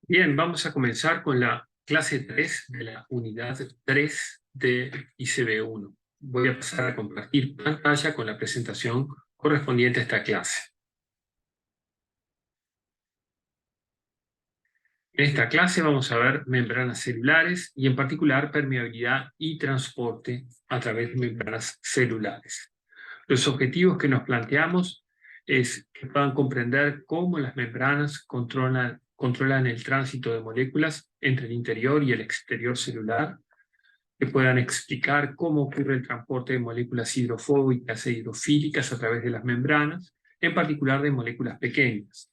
Bien, vamos a comenzar con la clase 3 de la unidad 3 de ICB1. Voy a pasar a compartir pantalla con la presentación correspondiente a esta clase. En esta clase vamos a ver membranas celulares y en particular permeabilidad y transporte a través de membranas celulares. Los objetivos que nos planteamos es que puedan comprender cómo las membranas controlan el tránsito de moléculas entre el interior y el exterior celular, que puedan explicar cómo ocurre el transporte de moléculas hidrofóbicas e hidrofílicas a través de las membranas, en particular de moléculas pequeñas,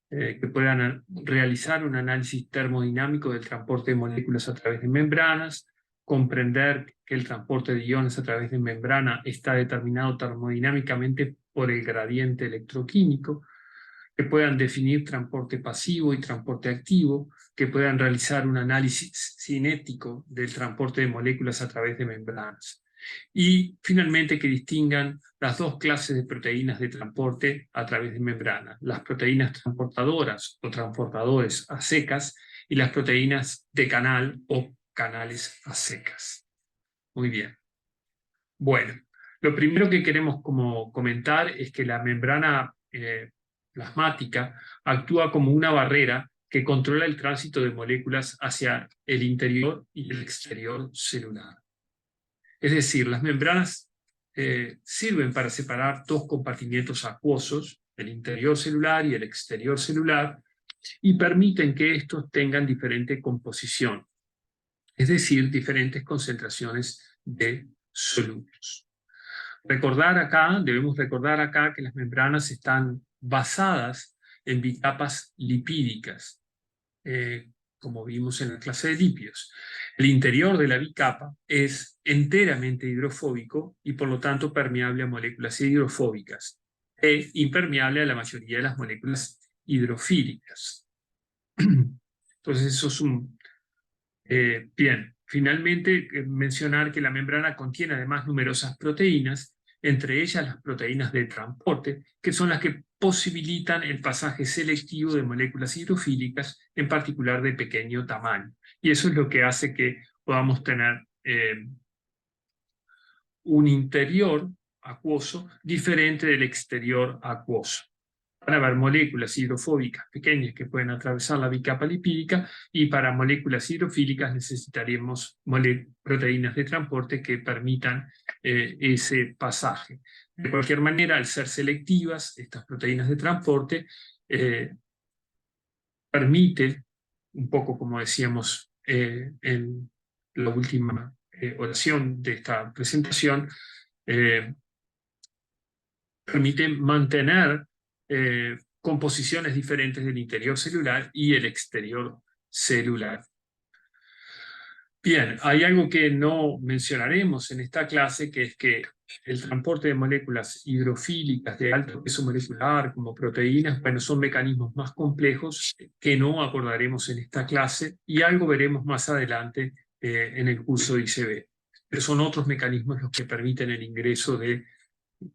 que puedan realizar un análisis termodinámico del transporte de moléculas a través de membranas, comprender que el transporte de iones a través de membrana está determinado termodinámicamente por el gradiente electroquímico, que puedan definir transporte pasivo y transporte activo, que puedan realizar un análisis cinético del transporte de moléculas a través de membranas. Y finalmente que distingan las dos clases de proteínas de transporte a través de membrana, las proteínas transportadoras o transportadores a secas y las proteínas de canal o canales a secas. Muy bien. Bueno, lo primero que queremos comentar es que la membrana plasmática actúa como una barrera que controla el tránsito de moléculas hacia el interior y el exterior celular. Es decir, las membranas sirven para separar dos compartimientos acuosos, el interior celular y el exterior celular, y permiten que estos tengan diferente composición, es decir, diferentes concentraciones de solutos. Debemos recordar acá que las membranas están basadas en bicapas lipídicas, como vimos en la clase de lípidos. El interior de la bicapa es enteramente hidrofóbico y por lo tanto permeable a moléculas hidrofóbicas e impermeable a la mayoría de las moléculas hidrofílicas. Entonces eso es bien. Finalmente, mencionar que la membrana contiene además numerosas proteínas, entre ellas las proteínas de transporte, que son las que posibilitan el pasaje selectivo de moléculas hidrofílicas, en particular de pequeño tamaño. Y eso es lo que hace que podamos tener un interior acuoso diferente del exterior acuoso. Para ver moléculas hidrofóbicas pequeñas que pueden atravesar la bicapa lipídica, y para moléculas hidrofílicas necesitaríamos proteínas de transporte que permitan ese pasaje. De cualquier manera, al ser selectivas, estas proteínas de transporte permiten, un poco como decíamos en la última oración de esta presentación, permiten mantener composiciones diferentes del interior celular y el exterior celular. Bien, hay algo que no mencionaremos en esta clase, que es que el transporte de moléculas hidrofílicas de alto peso molecular, como proteínas, bueno, son mecanismos más complejos que no abordaremos en esta clase, y algo veremos más adelante en el curso de ICB. Pero son otros mecanismos los que permiten el ingreso de,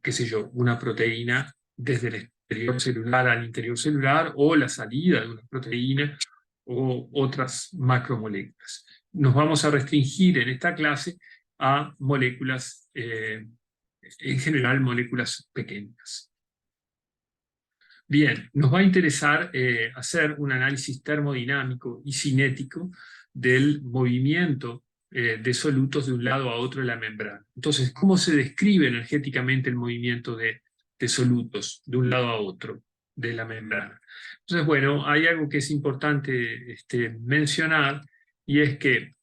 qué sé yo, una proteína desde el exterior celular al interior celular, o la salida de una proteína, o otras macromoléculas. Nos vamos a restringir en esta clase a moléculas, en general moléculas pequeñas. Bien, nos va a interesar hacer un análisis termodinámico y cinético del movimiento de solutos de un lado a otro de la membrana. Entonces, ¿cómo se describe energéticamente el movimiento de solutos de un lado a otro de la membrana? Entonces, bueno, hay algo que es importante mencionar, y es que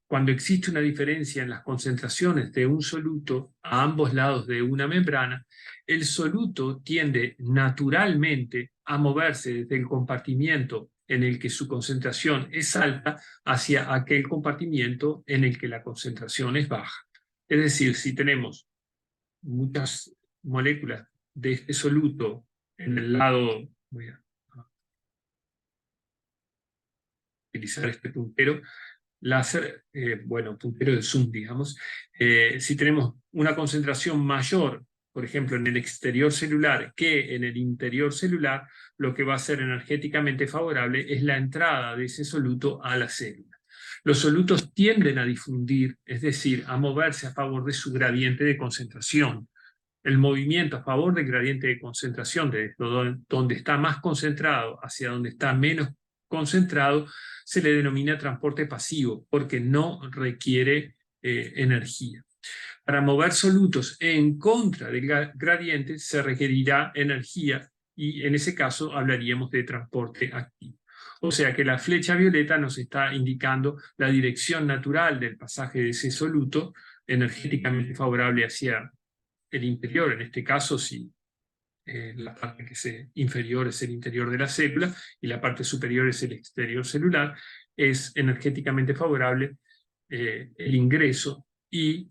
cuando existe una diferencia en las concentraciones de un soluto a ambos lados de una membrana, el soluto tiende naturalmente a moverse desde el compartimiento en el que su concentración es alta hacia aquel compartimiento en el que la concentración es baja. Es decir, si tenemos muchas moléculas de este soluto en el lado, voy a utilizar este puntero láser, bueno, puntero de zoom, digamos, si tenemos una concentración mayor por ejemplo, en el exterior celular que en el interior celular, lo que va a ser energéticamente favorable es la entrada de ese soluto a la célula. Los solutos tienden a difundir, es decir, a moverse a favor de su gradiente de concentración. El movimiento a favor del gradiente de concentración, de donde está más concentrado hacia donde está menos concentrado, se le denomina transporte pasivo, porque no requiere energía. Para mover solutos en contra del gradiente se requerirá energía y en ese caso hablaríamos de transporte activo. O sea que la flecha violeta nos está indicando la dirección natural del pasaje de ese soluto energéticamente favorable hacia el interior, en este caso si la parte que es inferior es el interior de la célula y la parte superior es el exterior celular, es energéticamente favorable el ingreso y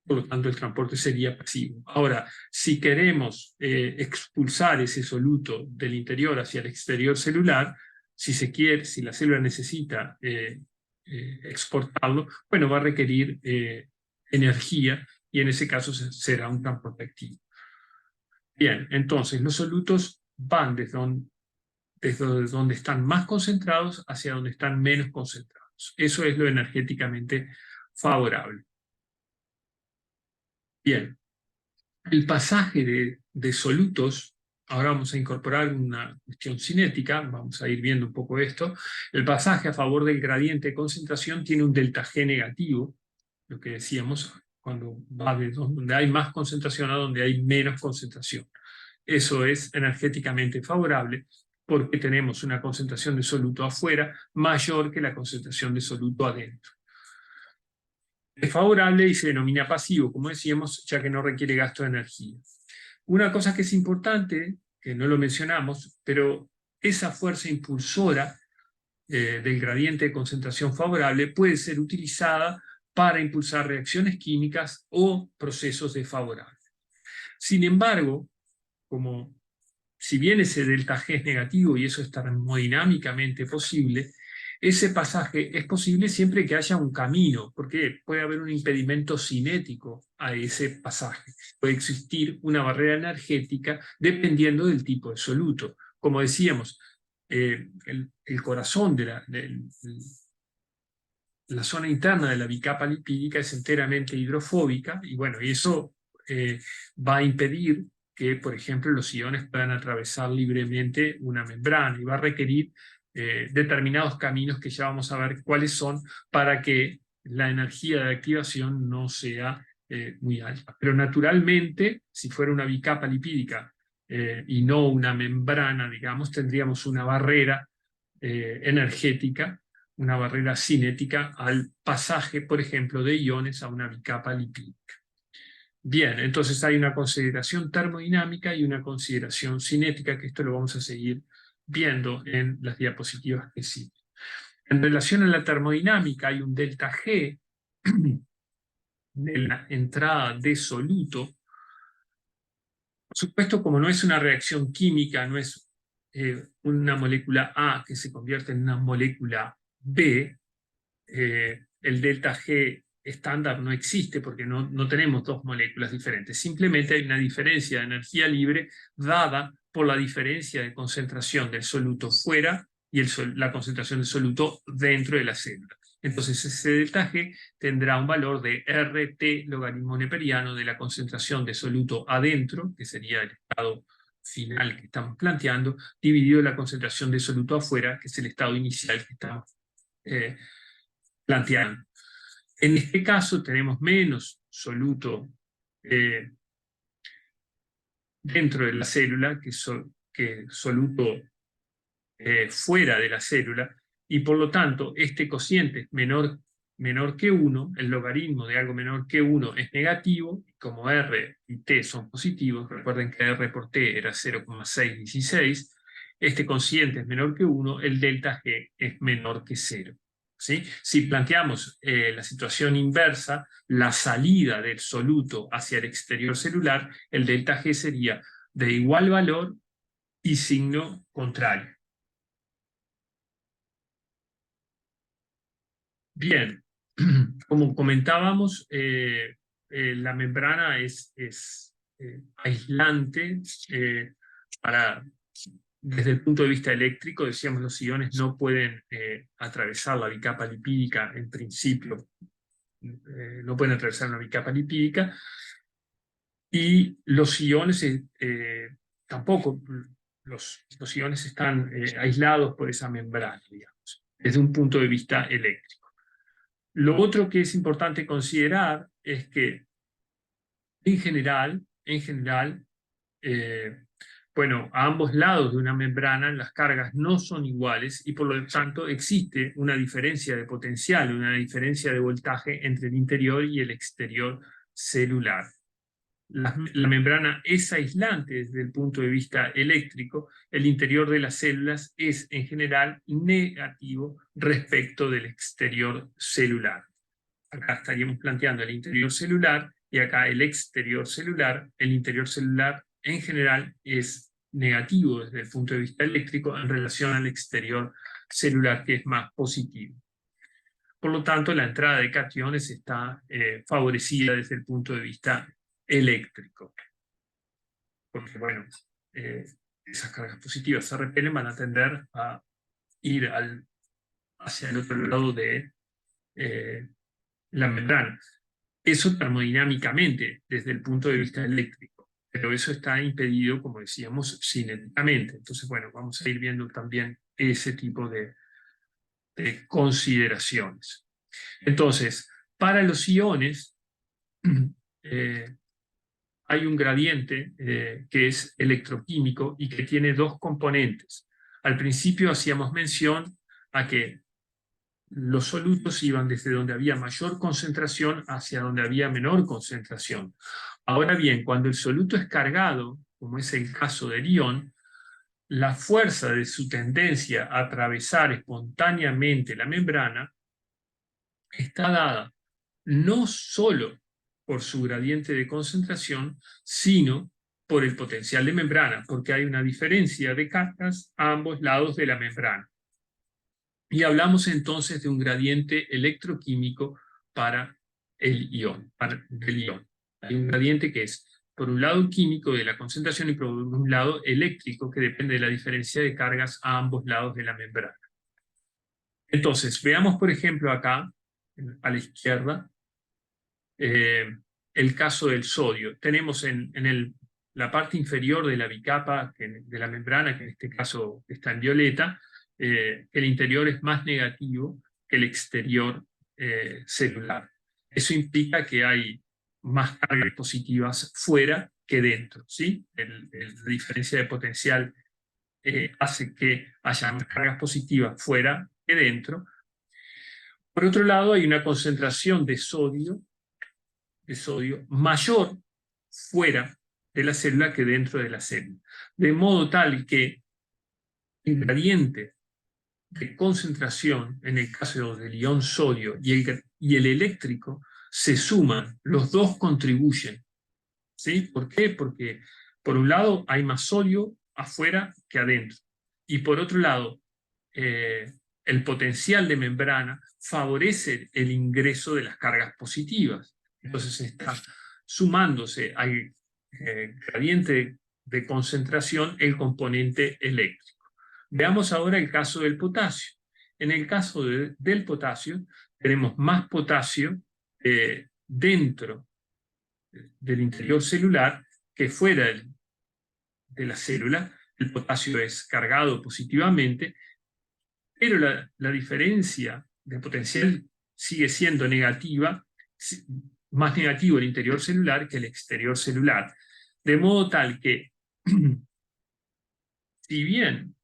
por lo tanto el transporte sería pasivo. Ahora, si queremos expulsar ese soluto del interior hacia el exterior celular, si se quiere, si la célula necesita exportarlo, bueno, va a requerir energía y en ese caso será un transporte activo. Bien, entonces los solutos van desde donde están más concentrados hacia donde están menos concentrados. Eso es lo energéticamente favorable. Bien, el pasaje de solutos, ahora vamos a incorporar una cuestión cinética, vamos a ir viendo un poco esto. El pasaje a favor del gradiente de concentración tiene un delta G negativo, lo que decíamos, cuando va de donde hay más concentración a donde hay menos concentración. Eso es energéticamente favorable porque tenemos una concentración de soluto afuera mayor que la concentración de soluto adentro. Es favorable y se denomina pasivo, como decíamos, ya que no requiere gasto de energía. Una cosa que es importante, que no lo mencionamos, pero esa fuerza impulsora del gradiente de concentración favorable puede ser utilizada para impulsar reacciones químicas o procesos desfavorables. Sin embargo, como si bien ese delta G es negativo y eso es termodinámicamente posible, ese pasaje es posible siempre que haya un camino, porque puede haber un impedimento cinético a ese pasaje. Puede existir una barrera energética dependiendo del tipo de soluto. Como decíamos, el corazón de la zona interna de la bicapa lipídica es enteramente hidrofóbica y bueno, y eso va a impedir que, por ejemplo, los iones puedan atravesar libremente una membrana y va a requerir determinados caminos que ya vamos a ver cuáles son para que la energía de activación no sea muy alta. Pero naturalmente, si fuera una bicapa lipídica y no una membrana, digamos, tendríamos una barrera energética, una barrera cinética al pasaje, por ejemplo, de iones a una bicapa lipídica. Bien, entonces hay una consideración termodinámica y una consideración cinética, que esto lo vamos a seguir viendo en las diapositivas que siguen. En relación a la termodinámica hay un delta G de la entrada de soluto. Por supuesto, como no es una reacción química, no es una molécula A que se convierte en una molécula B, el delta G estándar no existe porque no tenemos dos moléculas diferentes. Simplemente hay una diferencia de energía libre dada por la diferencia de concentración del soluto fuera y la concentración del soluto dentro de la célula. Entonces ese delta G tendrá un valor de RT logaritmo neperiano de la concentración de soluto adentro, que sería el estado final que estamos planteando, dividido la concentración de soluto afuera, que es el estado inicial que estamos planteando. En este caso tenemos menos soluto dentro de la célula que soluto fuera de la célula, y por lo tanto este cociente es menor que 1, el logaritmo de algo menor que 1 es negativo, y como R y T son positivos, recuerden que R por T era 0,616, este cociente es menor que 1, el delta G es menor que 0. ¿Sí? Si planteamos la situación inversa, la salida del soluto hacia el exterior celular, el delta G sería de igual valor y signo contrario. Bien, como comentábamos, la membrana es aislante desde el punto de vista eléctrico. Decíamos, los iones no pueden atravesar la bicapa lipídica en principio, no pueden atravesar una bicapa lipídica, y los iones tampoco, los iones están aislados por esa membrana, digamos, desde un punto de vista eléctrico. Lo otro que es importante considerar es que en general, bueno, a ambos lados de una membrana las cargas no son iguales y por lo tanto existe una diferencia de potencial, una diferencia de voltaje entre el interior y el exterior celular. La membrana es aislante desde el punto de vista eléctrico. El interior de las células es en general negativo respecto del exterior celular. Acá estaríamos planteando el interior celular y acá el exterior celular. El interior celular en general es negativo desde el punto de vista eléctrico en relación al exterior celular, que es más positivo. Por lo tanto, la entrada de cationes está favorecida desde el punto de vista eléctrico. Porque, bueno, esas cargas positivas se repelen, van a tender a ir hacia el otro lado de la membrana. Eso termodinámicamente, desde el punto de vista eléctrico, pero eso está impedido, como decíamos, cinéticamente. Entonces, bueno, vamos a ir viendo también ese tipo de consideraciones. Entonces, para los iones, hay un gradiente que es electroquímico y que tiene dos componentes. Al principio hacíamos mención a que los solutos iban desde donde había mayor concentración hacia donde había menor concentración. Ahora bien, cuando el soluto es cargado, como es el caso del ion, la fuerza de su tendencia a atravesar espontáneamente la membrana está dada no solo por su gradiente de concentración, sino por el potencial de membrana, porque hay una diferencia de cargas a ambos lados de la membrana. Y hablamos entonces de un gradiente electroquímico para el ion, del ion. Hay un gradiente que es, por un lado, químico de la concentración y por un lado eléctrico, que depende de la diferencia de cargas a ambos lados de la membrana. Entonces, veamos, por ejemplo, acá, a la izquierda, el caso del sodio. Tenemos en la parte inferior de la bicapa, de la membrana, que en este caso está en violeta, el interior es más negativo que el exterior celular. Eso implica que hay más cargas positivas fuera que dentro, ¿sí? La diferencia de potencial hace que haya más cargas positivas fuera que dentro. Por otro lado, hay una concentración de sodio mayor fuera de la célula que dentro de la célula. De modo tal que el gradiente de concentración, en el caso del ion sodio y el eléctrico, se suman, los dos contribuyen. ¿Sí? ¿Por qué? Porque por un lado hay más sodio afuera que adentro. Y por otro lado, el potencial de membrana favorece el ingreso de las cargas positivas. Entonces está sumándose al gradiente de concentración el componente eléctrico. Veamos ahora el caso del potasio. En el caso del potasio, tenemos más potasio dentro del interior celular que fuera de la célula. El potasio es cargado positivamente, pero la diferencia de potencial sigue siendo negativa, más negativo el interior celular que el exterior celular. De modo tal que, si bien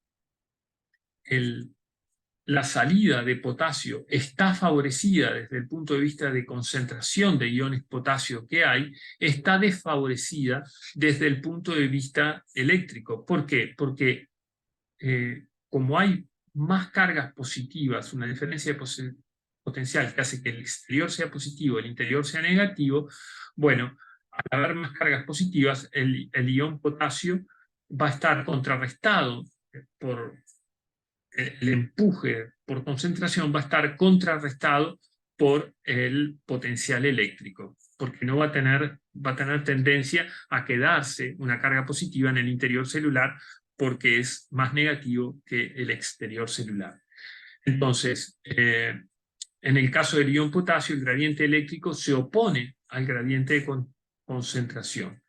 la salida de potasio está favorecida desde el punto de vista de concentración de iones potasio que hay, está desfavorecida desde el punto de vista eléctrico. ¿Por qué? Porque como hay más cargas positivas, una diferencia de potencial que hace que el exterior sea positivo, el interior sea negativo, bueno, al haber más cargas positivas, el ion potasio va a estar contrarrestado por el empuje por concentración, va a estar contrarrestado por el potencial eléctrico. porque no va a tener tendencia a quedarse una carga positiva en el interior celular, porque es más negativo que el exterior celular. Entonces, en el caso del ion potasio, el gradiente eléctrico se opone al gradiente de concentración.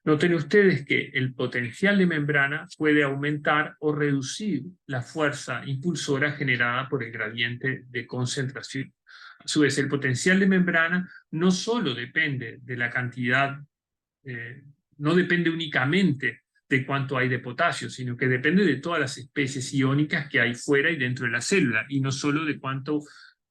Noten ustedes que el potencial de membrana puede aumentar o reducir la fuerza impulsora generada por el gradiente de concentración. A su vez, el potencial de membrana no solo depende de la cantidad, no depende únicamente de cuánto hay de potasio, sino que depende de todas las especies iónicas que hay fuera y dentro de la célula, y no solo de cuánto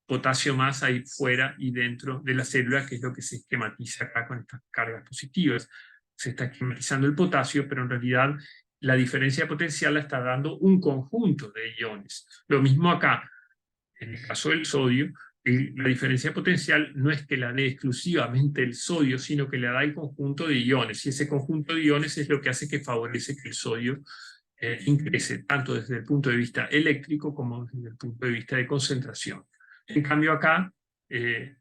potasio más hay fuera y dentro de la célula, que es lo que se esquematiza acá con estas cargas positivas. Se está esquematizando el potasio, pero en realidad la diferencia potencial la está dando un conjunto de iones. Lo mismo acá, en el caso del sodio, la diferencia potencial no es que la dé exclusivamente el sodio, sino que la da el conjunto de iones, y ese conjunto de iones es lo que hace que favorece que el sodio ingrese, tanto desde el punto de vista eléctrico como desde el punto de vista de concentración. En cambio acá, el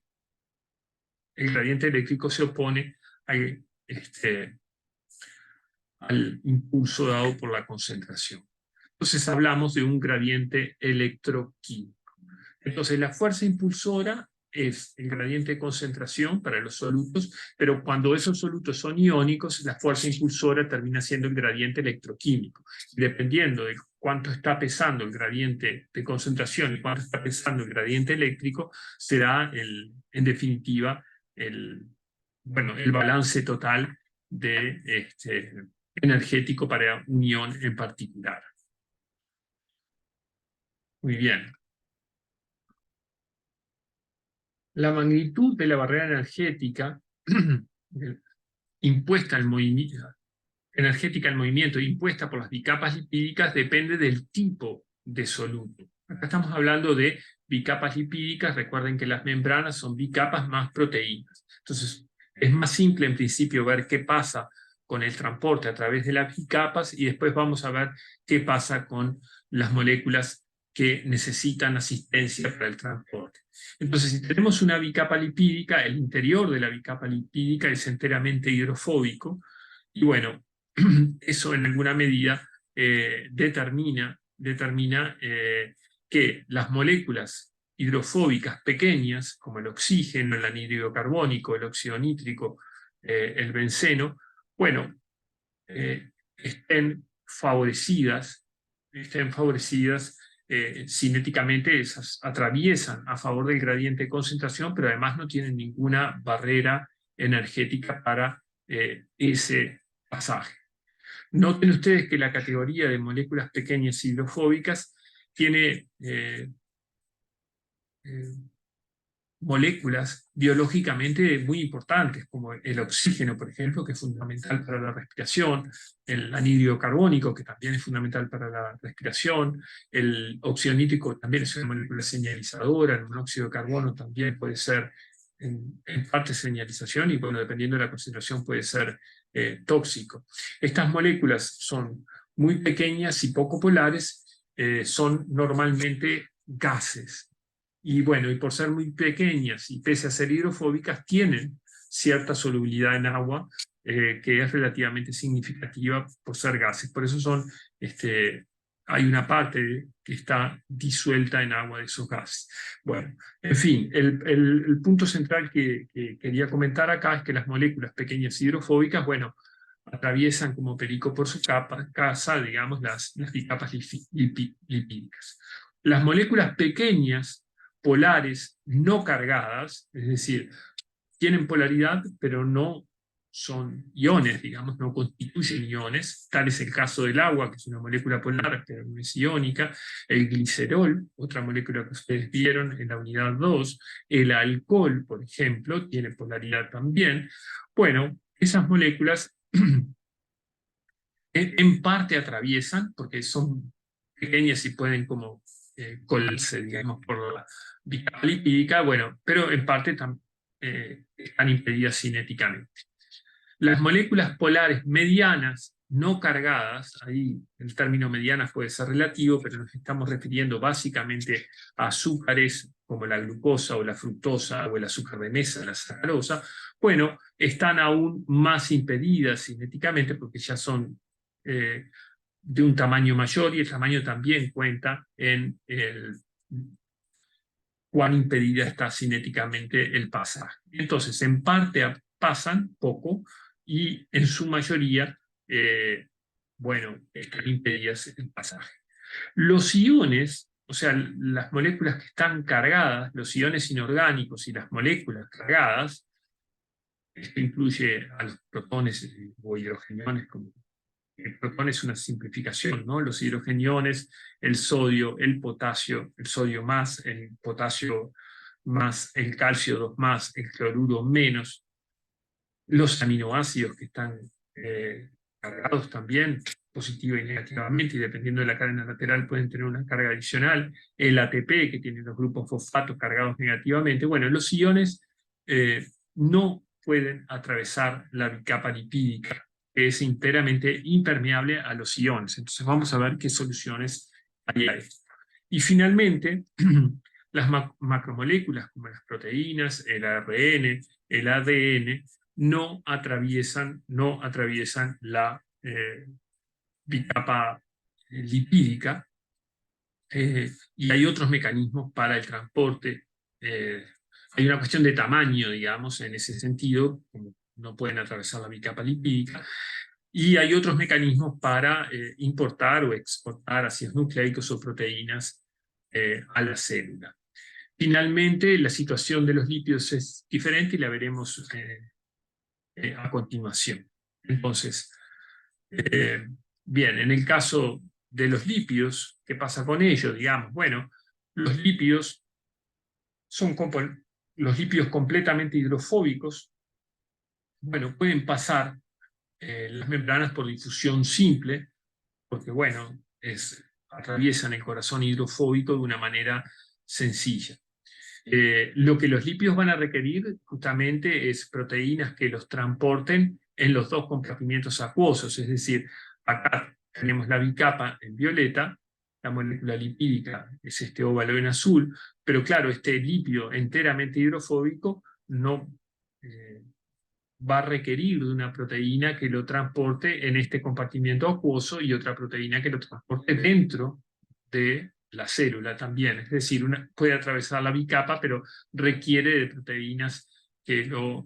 gradiente eléctrico se opone al impulso dado por la concentración. Entonces hablamos de un gradiente electroquímico. Entonces la fuerza impulsora es el gradiente de concentración para los solutos, pero cuando esos solutos son iónicos, la fuerza impulsora termina siendo el gradiente electroquímico. Y dependiendo de cuánto está pesando el gradiente de concentración y cuánto está pesando el gradiente eléctrico, será en definitiva el balance total de energético para un ion en particular. Muy bien. La magnitud de la barrera energética impuesta al movimiento, impuesta por las bicapas lipídicas depende del tipo de soluto. Acá estamos hablando de bicapas lipídicas. Recuerden que las membranas son bicapas más proteínas. Entonces, es más simple en principio ver qué pasa con el transporte a través de las bicapas, y después vamos a ver qué pasa con las moléculas que necesitan asistencia para el transporte. Entonces, si tenemos una bicapa lipídica, el interior de la bicapa lipídica es enteramente hidrofóbico, y bueno, eso en alguna medida determina que las moléculas hidrofóbicas pequeñas, como el oxígeno, el anhídrido carbónico, el óxido nítrico, el benceno, bueno, estén favorecidas cinéticamente. Esas atraviesan a favor del gradiente de concentración, pero además no tienen ninguna barrera energética para ese pasaje. Noten ustedes que la categoría de moléculas pequeñas hidrofóbicas tiene moléculas biológicamente muy importantes, como el oxígeno, por ejemplo, que es fundamental para la respiración, el anhídrido carbónico, que también es fundamental para la respiración, el óxido nítrico también es una molécula señalizadora, el monóxido de carbono también puede ser en parte señalización, y bueno, dependiendo de la concentración puede ser tóxico. Estas moléculas son muy pequeñas y poco polares, son normalmente gases. Y bueno, y por ser muy pequeñas y pese a ser hidrofóbicas, tienen cierta solubilidad en agua, que es relativamente significativa por ser gases. Por eso hay una parte que está disuelta en agua de esos gases. Bueno, en fin, el punto central que quería comentar acá es que las moléculas pequeñas hidrofóbicas, bueno, atraviesan como perico por su casa, digamos, las bicapas lipídicas. Las moléculas pequeñas polares no cargadas, es decir, tienen polaridad, pero no son iones, digamos, no constituyen iones. Tal es el caso del agua, que es una molécula polar, pero no es iónica. El glicerol, otra molécula que ustedes vieron en la unidad 2. El alcohol, por ejemplo, tiene polaridad también. Bueno, esas moléculas en parte atraviesan, porque son pequeñas y pueden como colarse, digamos, por la bicapa lipídica, bueno, pero en parte están impedidas cinéticamente. Las moléculas polares medianas no cargadas, ahí el término medianas puede ser relativo, pero nos estamos refiriendo básicamente a azúcares como la glucosa o la fructosa o el azúcar de mesa, la sacarosa, bueno, están aún más impedidas cinéticamente porque ya son de un tamaño mayor, y el tamaño también cuenta en cuán impedida está cinéticamente el pasaje. Entonces, en parte pasan poco y en su mayoría, bueno, están impedidas el pasaje. Los iones, o sea, las moléculas que están cargadas, los iones inorgánicos y las moléculas cargadas, esto incluye a los protones o hidrogeniones, como el protón es una simplificación, ¿no? Los hidrogeniones, el sodio, el potasio, el sodio más, el potasio más, el calcio 2 más, el cloruro menos, los aminoácidos que están cargados también, positiva y negativamente, y dependiendo de la cadena lateral pueden tener una carga adicional, el ATP, que tiene los grupos fosfatos cargados negativamente. Bueno, los iones no pueden atravesar la bicapa lipídica, que es enteramente impermeable a los iones. Entonces vamos a ver qué soluciones hay a esto. Y finalmente, las macromoléculas como las proteínas, el ARN, el ADN, no atraviesan la bicapa lipídica, y hay otros mecanismos para el transporte. Hay una cuestión de tamaño, digamos, en ese sentido, como no pueden atravesar la bicapa lipídica, y hay otros mecanismos para importar o exportar ácidos nucleicos o proteínas a la célula. Finalmente, la situación de los lípidos es diferente y la veremos a continuación. Entonces, bien, en el caso de los lípidos, ¿qué pasa con ellos? Digamos, bueno, los lípidos son los lípidos completamente hidrofóbicos, bueno, pueden pasar las membranas por difusión simple, porque, bueno, atraviesan el corazón hidrofóbico de una manera sencilla. Lo que los lípidos van a requerir justamente es proteínas que los transporten en los dos compartimientos acuosos, es decir, acá tenemos la bicapa en violeta, la molécula lipídica es este óvalo en azul, pero claro, este lípido enteramente hidrofóbico no va a requerir de una proteína que lo transporte en este compartimiento acuoso y otra proteína que lo transporte dentro de la célula también. Es decir, puede atravesar la bicapa, pero requiere de proteínas que lo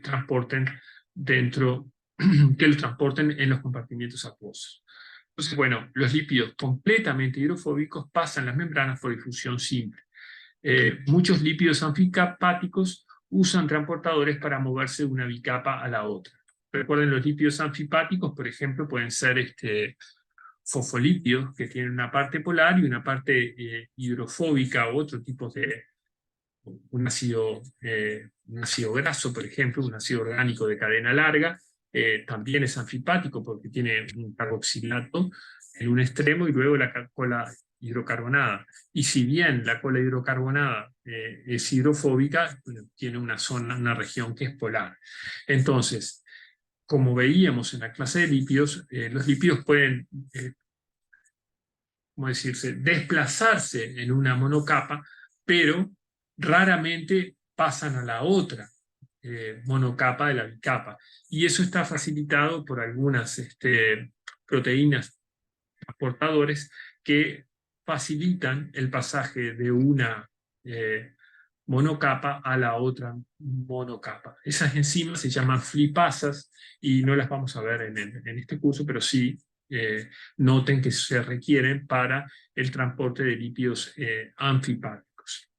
transporten dentro, que lo transporten en los compartimientos acuosos. Entonces, bueno, los lípidos completamente hidrofóbicos pasan las membranas por difusión simple. Muchos lípidos anfipáticos usan transportadores para moverse de una bicapa a la otra. Recuerden, los lípidos anfipáticos, por ejemplo, pueden ser fosfolípidos, que tienen una parte polar y una parte hidrofóbica, o otro tipo de un ácido graso, por ejemplo, un ácido orgánico de cadena larga, también es anfipático porque tiene un carboxilato en un extremo y luego la cola hidrocarbonada. Y si bien la cola hidrocarbonada es hidrofóbica, bueno, tiene una zona, una región que es polar. Entonces, como veíamos en la clase de lípidos, los lípidos pueden, ¿cómo decirse?, desplazarse en una monocapa, pero raramente pasan a la otra monocapa de la bicapa. Y eso está facilitado por algunas proteínas transportadores que facilitan el pasaje de una monocapa a la otra monocapa. Esas enzimas se llaman flipasas y no las vamos a ver en este curso, pero sí noten que se requieren para el transporte de lípidos anfipáticos.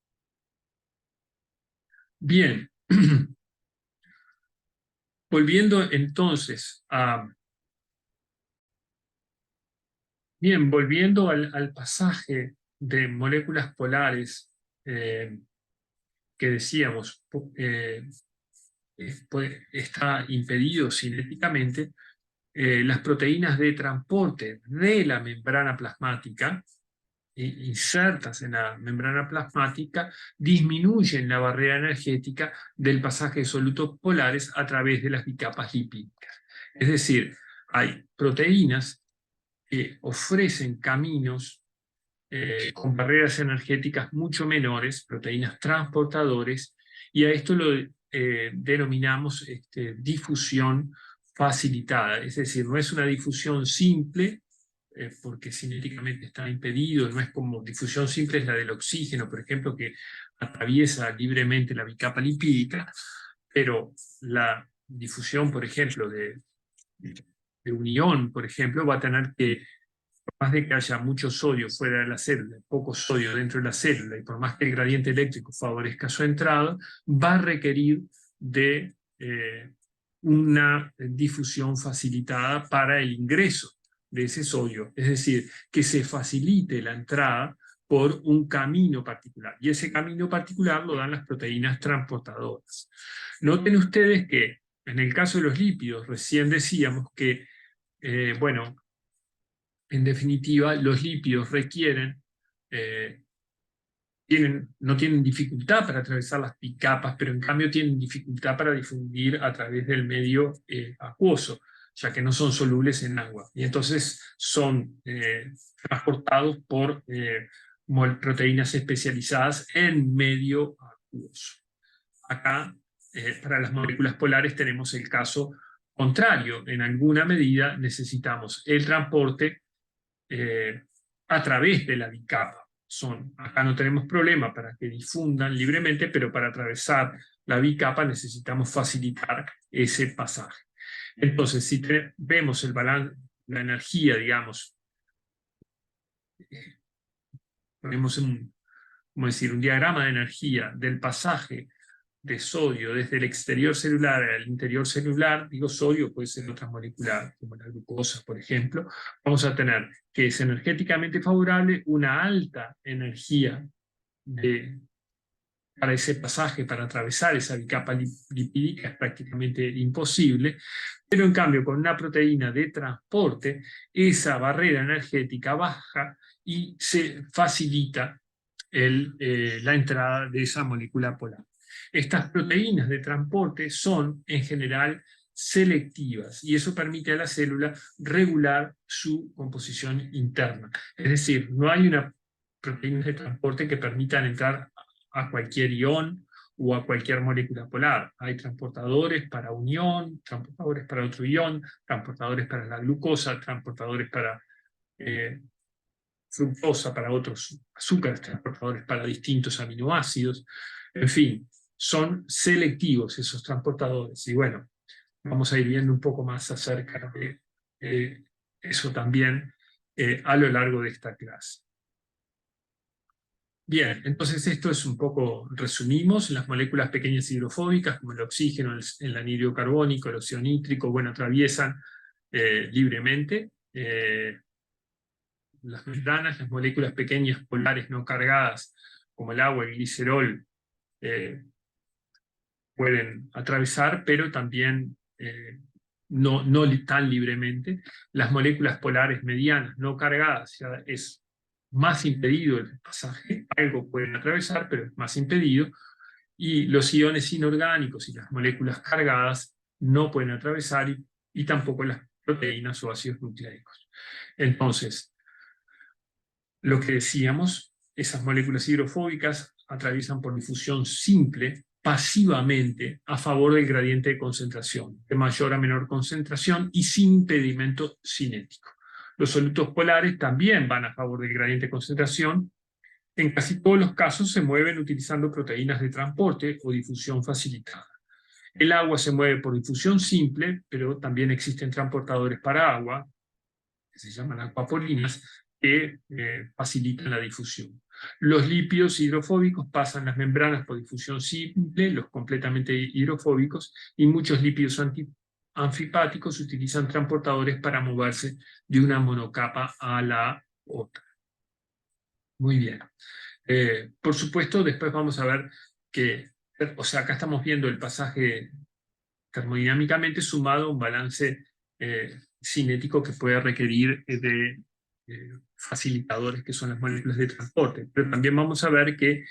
Bien, volviendo entonces al pasaje de moléculas polares que decíamos está impedido cinéticamente, las proteínas de transporte de la membrana plasmática, insertas en la membrana plasmática, disminuyen la barrera energética del pasaje de solutos polares a través de las bicapas lipídicas. Es decir, hay proteínas que ofrecen caminos con barreras energéticas mucho menores, proteínas transportadores, y a esto lo denominamos difusión facilitada. Es decir, no es una difusión simple, porque cinéticamente está impedido, no es como difusión simple, es la del oxígeno, por ejemplo, que atraviesa libremente la bicapa lipídica, pero la difusión, por ejemplo, de unión, por ejemplo, va a tener que, por más de que haya mucho sodio fuera de la célula, poco sodio dentro de la célula, y por más que el gradiente eléctrico favorezca su entrada, va a requerir de una difusión facilitada para el ingreso de ese sodio, es decir, que se facilite la entrada por un camino particular, y ese camino particular lo dan las proteínas transportadoras. Noten ustedes que en el caso de los lípidos, recién decíamos que, bueno, en definitiva, los lípidos requieren, no tienen dificultad para atravesar las bicapas, pero en cambio tienen dificultad para difundir a través del medio acuoso, ya que no son solubles en agua. Y entonces son transportados por proteínas especializadas en medio acuoso. Acá, para las moléculas polares, tenemos el caso contrario. En alguna medida necesitamos el transporte a través de la bicapa. Acá no tenemos problema para que difundan libremente, pero para atravesar la bicapa necesitamos facilitar ese pasaje. Entonces, si vemos el balance, la energía, digamos, ponemos como decir, un diagrama de energía del pasaje de sodio desde el exterior celular al interior celular, digo sodio, puede ser otra molécula como la glucosa, por ejemplo, vamos a tener que es energéticamente favorable, una alta energía para ese pasaje, para atravesar esa bicapa lipídica es prácticamente imposible, pero en cambio con una proteína de transporte, esa barrera energética baja y se facilita la entrada de esa molécula polar. Estas proteínas de transporte son en general selectivas y eso permite a la célula regular su composición interna. Es decir, no hay una proteína de transporte que permitan entrar a cualquier ion o a cualquier molécula polar. Hay transportadores para unión, transportadores para otro ion, transportadores para la glucosa, transportadores para fructosa, para otros azúcares, transportadores para distintos aminoácidos. En fin, son selectivos esos transportadores. Y bueno, vamos a ir viendo un poco más acerca de eso también a lo largo de esta clase. Bien, entonces esto es un poco, resumimos, las moléculas pequeñas hidrofóbicas como el oxígeno, el anhídrido carbónico, el óxido nítrico, bueno, atraviesan libremente las membranas, las moléculas pequeñas polares no cargadas como el agua, el glicerol, pueden atravesar, pero también no tan libremente. Las moléculas polares medianas no cargadas ya es más impedido el pasaje, algo pueden atravesar, pero es más impedido, y los iones inorgánicos y las moléculas cargadas no pueden atravesar y tampoco las proteínas o ácidos nucleicos. Entonces, lo que decíamos, esas moléculas hidrofóbicas atraviesan por difusión simple, pasivamente, a favor del gradiente de concentración, de mayor a menor concentración y sin impedimento cinético. Los solutos polares también van a favor del gradiente de concentración. En casi todos los casos se mueven utilizando proteínas de transporte o difusión facilitada. El agua se mueve por difusión simple, pero también existen transportadores para agua, que se llaman acuapolinas, que facilitan la difusión. Los lípidos hidrofóbicos pasan las membranas por difusión simple, los completamente hidrofóbicos, y muchos lípidos anfipáticos utilizan transportadores para moverse de una monocapa a la otra. Muy bien. Por supuesto, después vamos a ver que, o sea, acá estamos viendo el pasaje termodinámicamente sumado a un balance cinético que puede requerir de facilitadores que son las moléculas de transporte. Pero también vamos a ver que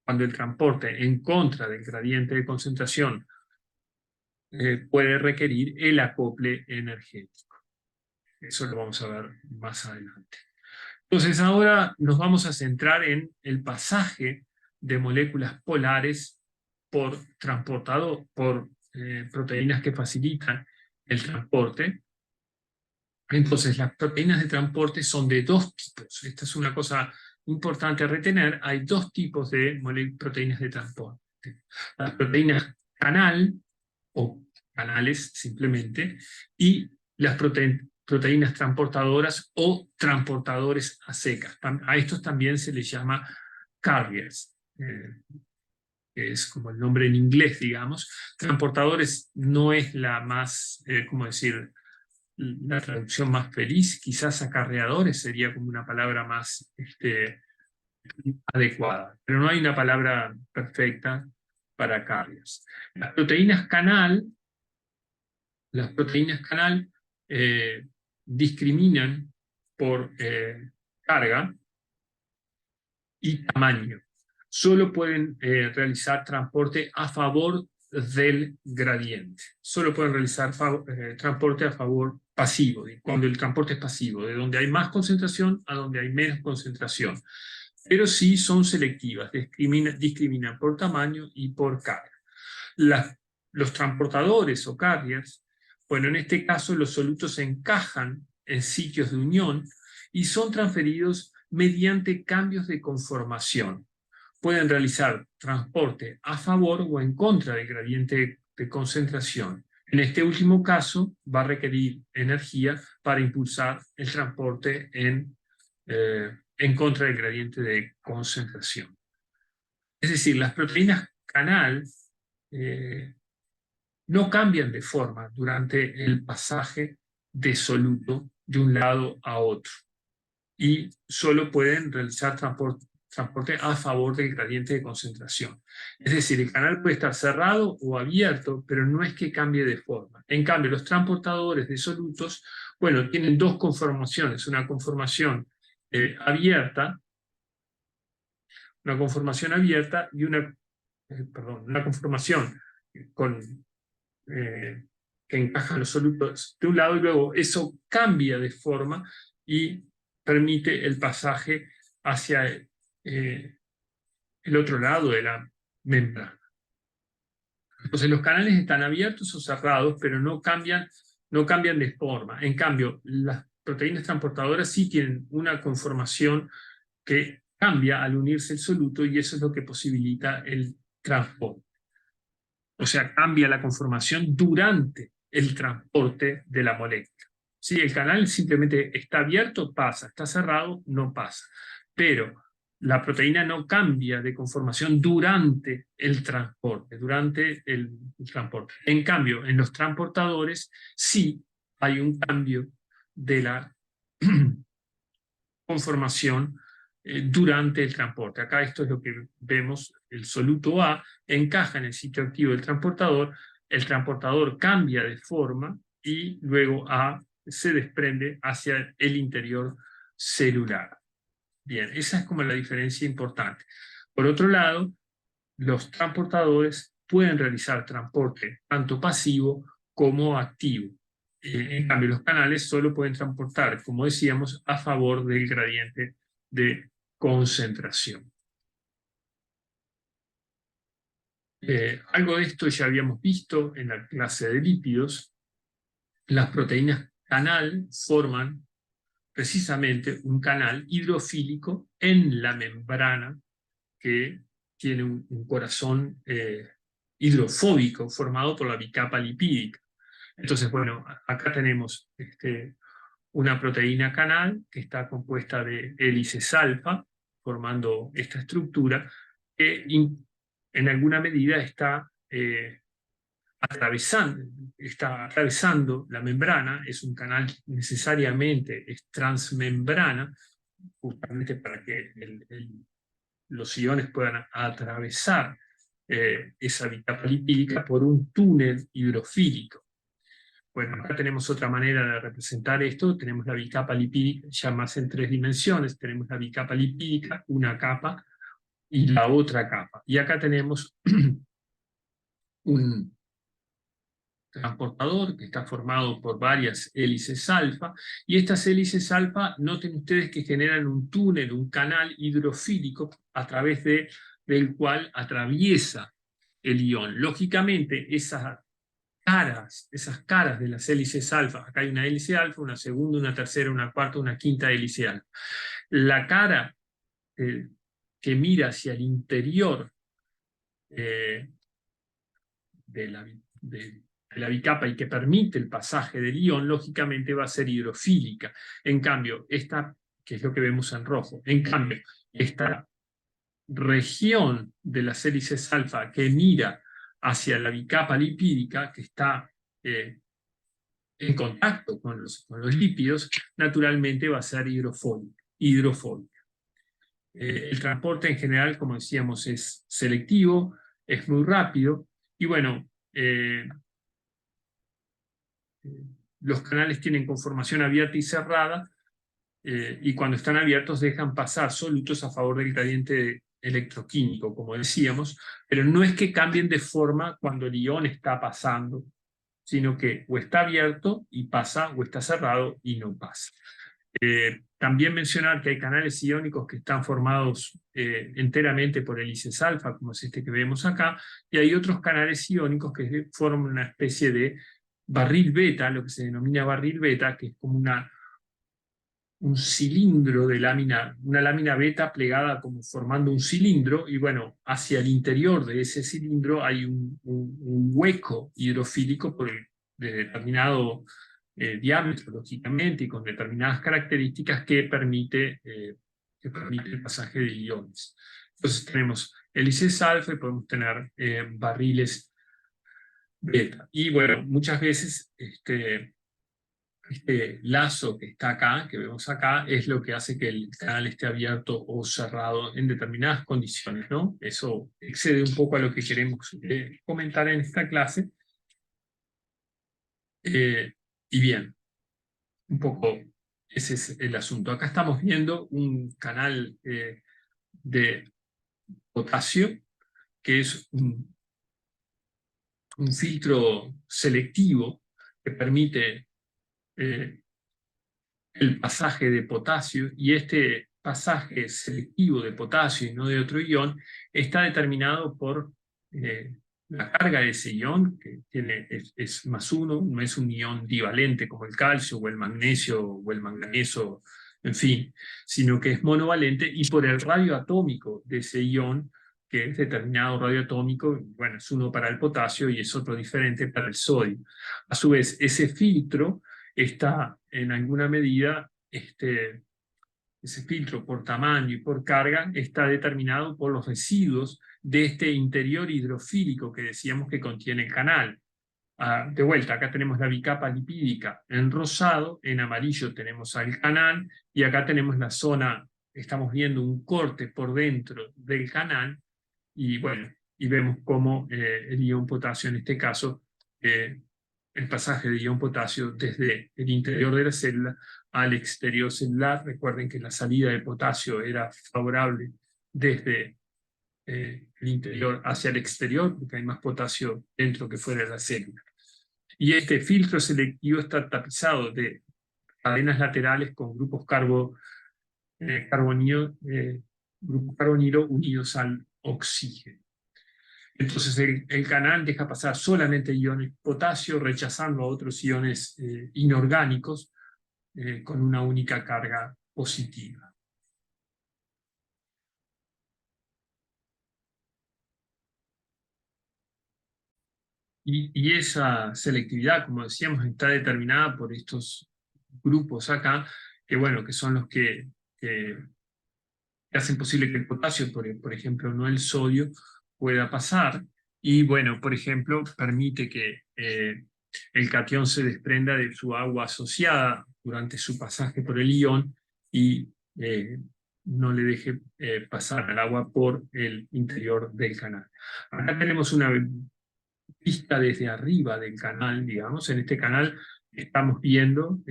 cuando el transporte en contra del gradiente de concentración puede requerir el acople energético. Eso lo vamos a ver más adelante. Entonces ahora nos vamos a centrar en el pasaje de moléculas polares por transportador, por proteínas que facilitan el transporte. Entonces las proteínas de transporte son de dos tipos. Esta es una cosa importante a retener. Hay dos tipos de proteínas de transporte. Las proteínas canal, o canales simplemente, y las proteínas transportadoras o transportadores a secas. A estos también se les llama carriers, que es como el nombre en inglés, digamos. Transportadores no es la más, ¿cómo decir?, la traducción más feliz. Quizás acarreadores sería como una palabra más adecuada, pero no hay una palabra perfecta para carriers. Las proteínas canal discriminan por carga y tamaño. Solo pueden realizar transporte a favor del gradiente. Solo pueden realizar transporte a favor pasivo, cuando el transporte es pasivo, de donde hay más concentración a donde hay menos concentración. Pero sí son selectivas, discriminan por tamaño y por carga. Los transportadores o carriers, bueno, en este caso los solutos se encajan en sitios de unión y son transferidos mediante cambios de conformación. Pueden realizar transporte a favor o en contra del gradiente de concentración. En este último caso va a requerir energía para impulsar el transporte en contra del gradiente de concentración. Es decir, las proteínas canal no cambian de forma durante el pasaje de soluto de un lado a otro y solo pueden realizar transporte a favor del gradiente de concentración. Es decir, el canal puede estar cerrado o abierto, pero no es que cambie de forma. En cambio, los transportadores de solutos, bueno, tienen dos conformaciones, una conformación abierta y una conformación que encajan los solutos de un lado y luego eso cambia de forma y permite el pasaje hacia el otro lado de la membrana. Entonces los canales están abiertos o cerrados, pero no cambian de forma. En cambio, las proteínas transportadoras sí tienen una conformación que cambia al unirse el soluto y eso es lo que posibilita el transporte. O sea, cambia la conformación durante el transporte de la molécula. Si el canal simplemente está abierto, pasa, está cerrado, no pasa. Pero la proteína no cambia de conformación durante el transporte, En cambio, en los transportadores sí hay un cambio de la conformación durante el transporte. Acá esto es lo que vemos, el soluto A encaja en el sitio activo del transportador, el transportador cambia de forma y luego A se desprende hacia el interior celular. Bien, esa es como la diferencia importante. Por otro lado, los transportadores pueden realizar transporte tanto pasivo como activo. En cambio, los canales solo pueden transportar, como decíamos, a favor del gradiente de concentración. Algo de esto ya habíamos visto en la clase de lípidos. Las proteínas canal forman precisamente un canal hidrofílico en la membrana que tiene un corazón hidrofóbico formado por la bicapa lipídica. Entonces, bueno, acá tenemos una proteína canal que está compuesta de hélices alfa, formando esta estructura, que en alguna medida está atravesando la membrana. Es un canal necesariamente, es transmembrana, justamente para que los iones puedan atravesar esa bicapa lipídica por un túnel hidrofílico. Bueno, acá tenemos otra manera de representar esto. Tenemos la bicapa lipídica ya más en 3 dimensiones. Tenemos la bicapa lipídica, una capa, y la otra capa. Y acá tenemos transportador que está formado por varias hélices alfa, y estas hélices alfa, noten ustedes que generan un túnel, un canal hidrofílico a través del cual atraviesa el ion. Lógicamente, esas caras de las hélices alfa, acá hay una hélice alfa, una segunda, una tercera, una cuarta, una quinta hélice alfa. La cara que mira hacia el interior de la bicapa y que permite el pasaje del ion, lógicamente va a ser hidrofílica. En cambio, esta, que es lo que vemos en rojo, en cambio, esta región de las hélices alfa que mira hacia la bicapa lipídica, que está en contacto con los lípidos, naturalmente va a ser hidrofóbica. El transporte en general, como decíamos, es selectivo, es muy rápido, y bueno, los canales tienen conformación abierta y cerrada, y cuando están abiertos dejan pasar solutos a favor del gradiente electroquímico, como decíamos, pero no es que cambien de forma cuando el ion está pasando, sino que o está abierto y pasa, o está cerrado y no pasa. También mencionar que hay canales iónicos que están formados enteramente por hélices alfa, como es este que vemos acá, y hay otros canales iónicos que forman una especie de barril beta, lo que se denomina barril beta, que es como un cilindro de lámina, una lámina beta plegada como formando un cilindro, y bueno, hacia el interior de ese cilindro hay un hueco hidrofílico de determinado diámetro, lógicamente, y con determinadas características que permite el pasaje de iones. Entonces tenemos hélices alfa y podemos tener barriles beta. Y bueno, muchas veces este lazo que está acá, que vemos acá, es lo que hace que el canal esté abierto o cerrado en determinadas condiciones, ¿no? Eso excede un poco a lo que queremos comentar en esta clase. Y bien, un poco ese es el asunto. Acá estamos viendo un canal de potasio, que es un filtro selectivo que permite el pasaje de potasio, y este pasaje selectivo de potasio y no de otro ion está determinado por la carga de ese ion, que es +1, no es un ion divalente como el calcio o el magnesio o el manganeso, en fin, sino que es monovalente, y por el radio atómico de ese ion, que es determinado radio atómico, bueno, es uno para el potasio y es otro diferente para el sodio. A su vez, ese filtro está en alguna medida, ese filtro por tamaño y por carga está determinado por los residuos de este interior hidrofílico que decíamos que contiene el canal. De vuelta, acá tenemos la bicapa lipídica en rosado, en amarillo tenemos al canal, y acá tenemos la zona, estamos viendo un corte por dentro del canal, y bueno, y vemos cómo el ion potasio en este caso, el pasaje de ion potasio desde el interior de la célula al exterior celular. Recuerden que la salida de potasio era favorable desde el interior hacia el exterior, porque hay más potasio dentro que fuera de la célula. Y este filtro selectivo está tapizado de cadenas laterales con grupos carbonilo unidos al oxígeno. Entonces el canal deja pasar solamente iones potasio, rechazando a otros iones inorgánicos con una única carga positiva. Y esa selectividad, como decíamos, está determinada por estos grupos acá, que bueno, que son los que hacen posible que el potasio, por ejemplo, no el sodio, pueda pasar. Y bueno, por ejemplo, permite que el catión se desprenda de su agua asociada durante su pasaje por el ion, y no le deje pasar al agua por el interior del canal. Acá tenemos una vista desde arriba del canal, digamos. En este canal estamos viendo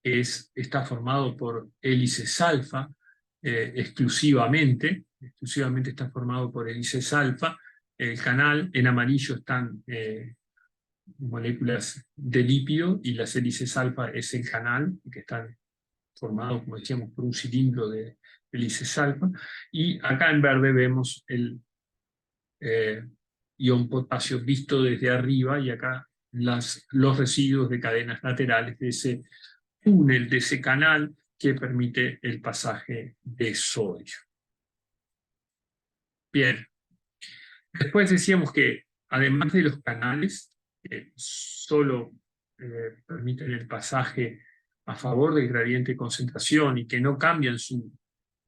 está formado por hélices alfa, exclusivamente está formado por hélices alfa. El canal en amarillo están moléculas de lípido, y las hélices alfa es el canal, que están formados, como decíamos, por un cilindro de hélices alfa, y acá en verde vemos el ion potasio visto desde arriba, y acá los residuos de cadenas laterales de ese túnel, de ese canal que permite el pasaje de sodio. Bien, después decíamos que además de los canales, que solo permiten el pasaje a favor del gradiente de concentración y que no cambian su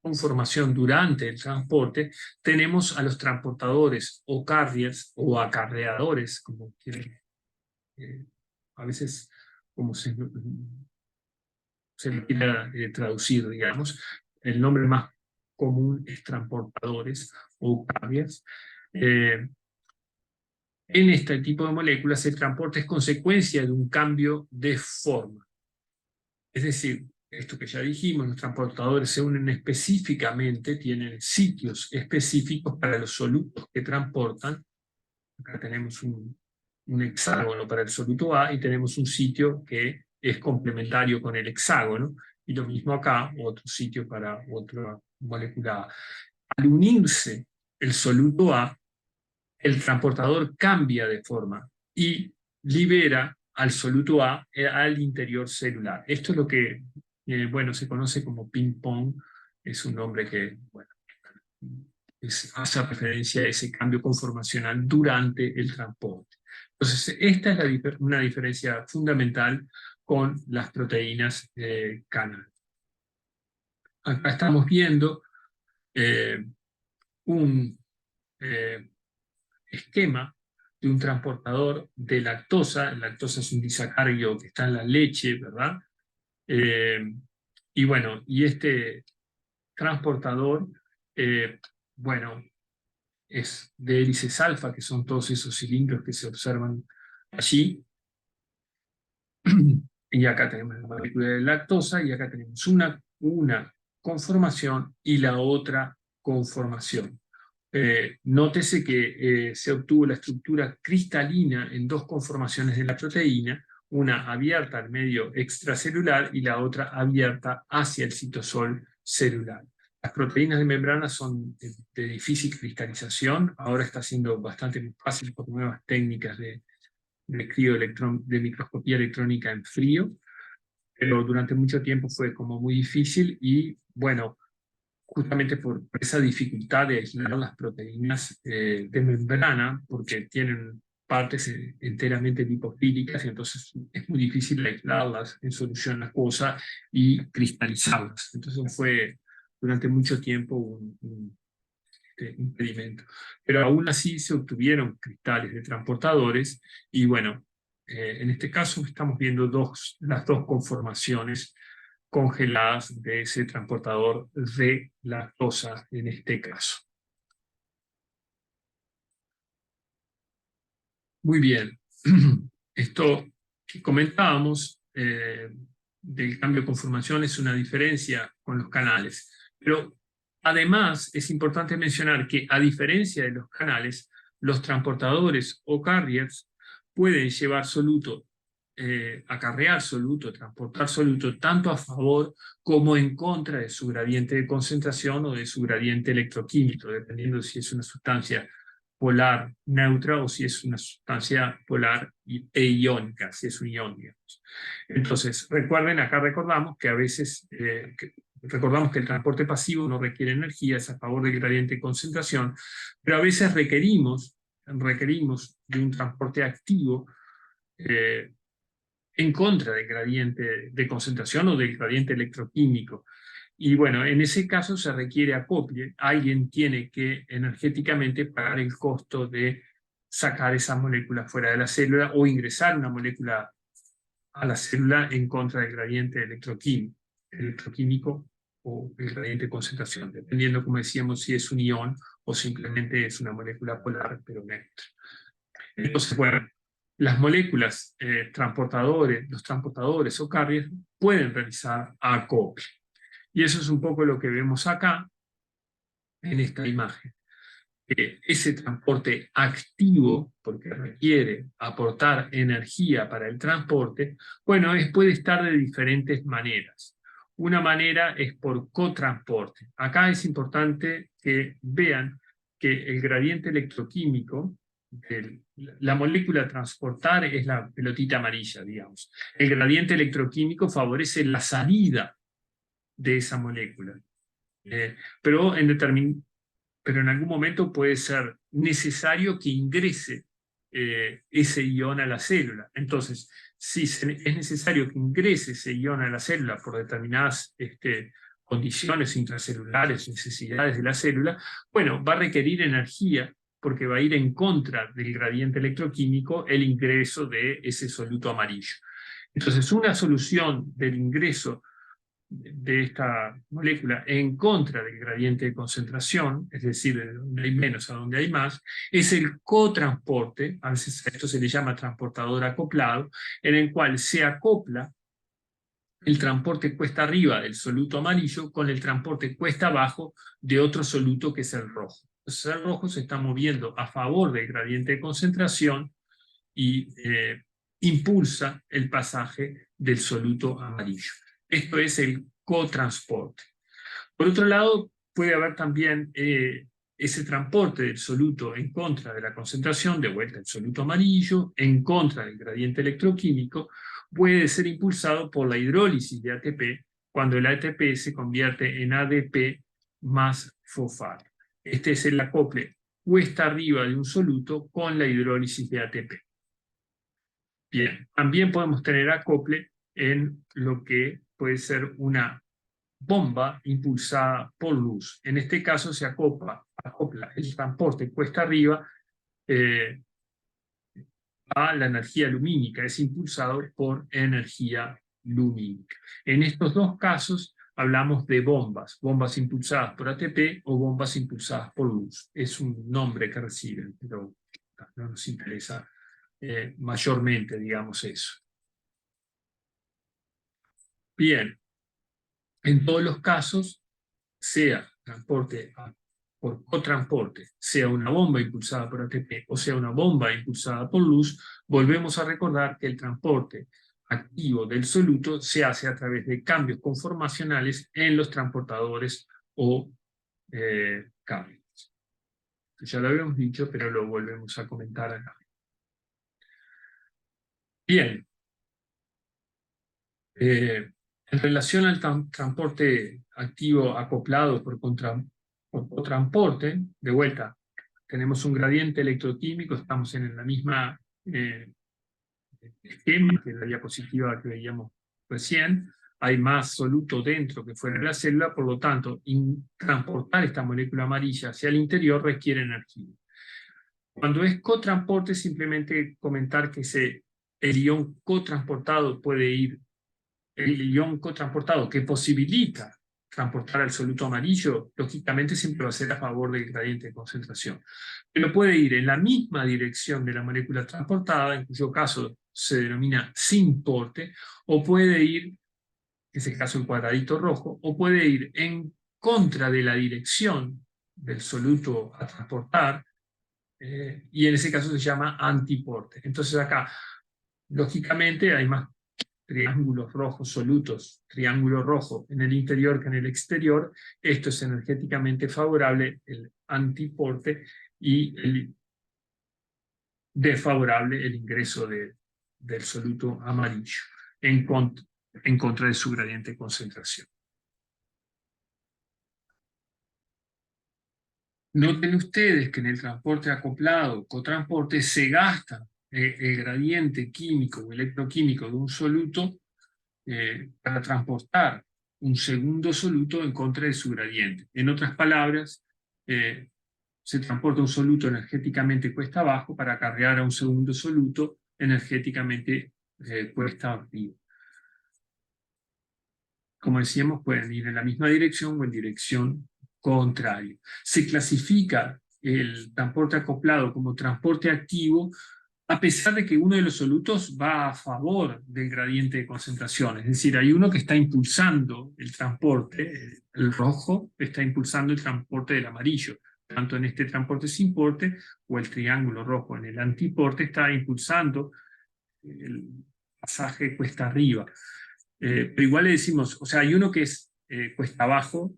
conformación durante el transporte, tenemos a los transportadores o carriers o acarreadores, como quieren, a veces como se le quiera traducir, digamos. El nombre más común es transportadores o carriers. En este tipo de moléculas el transporte es consecuencia de un cambio de forma. Es decir, esto que ya dijimos, los transportadores se unen específicamente, tienen sitios específicos para los solutos que transportan. Acá tenemos un hexágono para el soluto A y tenemos un sitio que es complementario con el hexágono, y lo mismo acá, otro sitio para otra molécula A. Al unirse el soluto A, el transportador cambia de forma y libera al soluto A al interior celular. Esto es lo que bueno, se conoce como ping-pong, es un nombre que bueno, hace referencia a ese cambio conformacional durante el transporte. Entonces, esta es una diferencia fundamental con las proteínas canal. Acá estamos viendo un esquema de un transportador de lactosa. La lactosa es un disacárido que está en la leche, ¿verdad? Y bueno, y este transportador, bueno, es de hélices alfa, que son todos esos cilindros que se observan allí. Y acá tenemos la molécula de lactosa, y acá tenemos una conformación y la otra conformación. Nótese que se obtuvo la estructura cristalina en dos conformaciones de la proteína, una abierta al medio extracelular y la otra abierta hacia el citosol celular. Las proteínas de membrana son de difícil cristalización, ahora está siendo bastante más fácil por nuevas técnicas de microscopía electrónica en frío, pero durante mucho tiempo fue como muy difícil, y bueno, justamente por esa dificultad de aislar las proteínas de membrana, porque tienen partes enteramente lipofílicas, y entonces es muy difícil aislarlas en solución acuosa y cristalizarlas. Entonces fue durante mucho tiempo un impedimento. Pero aún así se obtuvieron cristales de transportadores, y bueno, en este caso estamos viendo las dos conformaciones congeladas de ese transportador de lactosa en este caso. Muy bien. Esto que comentábamos del cambio de conformación es una diferencia con los canales. Pero además es importante mencionar que, a diferencia de los canales, los transportadores o carriers pueden llevar soluto, acarrear soluto, transportar soluto, tanto a favor como en contra de su gradiente de concentración o de su gradiente electroquímico, dependiendo si es una sustancia polar neutra o si es una sustancia polar e iónica, si es un ión, digamos. Entonces, recuerden, acá recordamos que a veces, recordamos que el transporte pasivo no requiere energía, es a favor del gradiente de concentración, pero a veces requerimos de un transporte activo en contra del gradiente de concentración o del gradiente electroquímico. Y bueno, en ese caso se requiere acople. Alguien tiene que energéticamente pagar el costo de sacar esa molécula fuera de la célula o ingresar una molécula a la célula en contra del gradiente electroquímico o el gradiente de concentración, dependiendo, como decíamos, si es un ión o simplemente es una molécula polar pero neutra. Entonces, bueno, las moléculas los transportadores o carriers pueden realizar acople. Y eso es un poco lo que vemos acá, en esta imagen. Ese transporte activo, porque requiere aportar energía para el transporte, bueno, puede estar de diferentes maneras. Una manera es por cotransporte. Acá es importante que vean que el gradiente electroquímico, la molécula a transportar es la pelotita amarilla, digamos. El gradiente electroquímico favorece la salida de esa molécula. Pero en algún momento puede ser necesario que ingrese ese ion a la célula. Entonces, si es necesario que ingrese ese ion a la célula por determinadas condiciones intracelulares, necesidades de la célula, bueno, va a requerir energía porque va a ir en contra del gradiente electroquímico el ingreso de ese soluto amarillo. Entonces, una solución del ingreso de esta molécula en contra del gradiente de concentración, es decir, de donde hay menos a donde hay más, es el cotransporte, a veces a esto se le llama transportador acoplado, en el cual se acopla el transporte cuesta arriba del soluto amarillo con el transporte cuesta abajo de otro soluto que es el rojo. Entonces el rojo se está moviendo a favor del gradiente de concentración y impulsa el pasaje del soluto amarillo. Esto es el cotransporte. Por otro lado, puede haber también ese transporte del soluto en contra de la concentración, de vuelta el soluto amarillo, en contra del gradiente electroquímico, puede ser impulsado por la hidrólisis de ATP, cuando el ATP se convierte en ADP más fosfato. Este es el acople cuesta arriba de un soluto con la hidrólisis de ATP. Bien, también podemos tener acople en lo que puede ser una bomba impulsada por luz. En este caso se acopla el transporte cuesta arriba a la energía lumínica, es impulsado por energía lumínica. En estos dos casos hablamos de bombas impulsadas por ATP o bombas impulsadas por luz. Es un nombre que reciben, pero no nos interesa mayormente, digamos eso. Bien, en todos los casos, sea transporte por cotransporte, sea una bomba impulsada por ATP o sea una bomba impulsada por luz, volvemos a recordar que el transporte activo del soluto se hace a través de cambios conformacionales en los transportadores o cables. Ya lo habíamos dicho, pero lo volvemos a comentar acá. Bien. En relación al transporte activo acoplado por transporte, de vuelta, tenemos un gradiente electroquímico, estamos en la misma esquema que la diapositiva que veíamos recién, hay más soluto dentro que fuera de la célula, por lo tanto, transportar esta molécula amarilla hacia el interior requiere energía. Cuando es cotransporte, simplemente comentar que el ion cotransportado puede ir, el ion cotransportado que posibilita transportar al soluto amarillo, lógicamente siempre va a ser a favor del gradiente de concentración. Pero puede ir en la misma dirección de la molécula transportada, en cuyo caso se denomina sin porte, o puede ir, que es el caso del cuadradito rojo, o puede ir en contra de la dirección del soluto a transportar, y en ese caso se llama antiporte. Entonces acá, lógicamente, hay más triángulos rojos solutos, triángulo rojo en el interior que en el exterior. Esto es energéticamente favorable, el antiporte, y el desfavorable, el ingreso del soluto amarillo en contra de su gradiente de concentración. Noten ustedes que en el transporte acoplado, cotransporte, se gasta el gradiente químico o electroquímico de un soluto para transportar un segundo soluto en contra de su gradiente. En otras palabras, se transporta un soluto energéticamente cuesta abajo para acarrear a un segundo soluto energéticamente cuesta arriba. Como decíamos, pueden ir en la misma dirección o en dirección contraria. Se clasifica el transporte acoplado como transporte activo a pesar de que uno de los solutos va a favor del gradiente de concentración. Es decir, hay uno que está impulsando el transporte, el rojo está impulsando el transporte del amarillo, tanto en este transporte sin porte o el triángulo rojo en el antiporte está impulsando el pasaje cuesta arriba. Pero igual le decimos, o sea, hay uno que es cuesta abajo,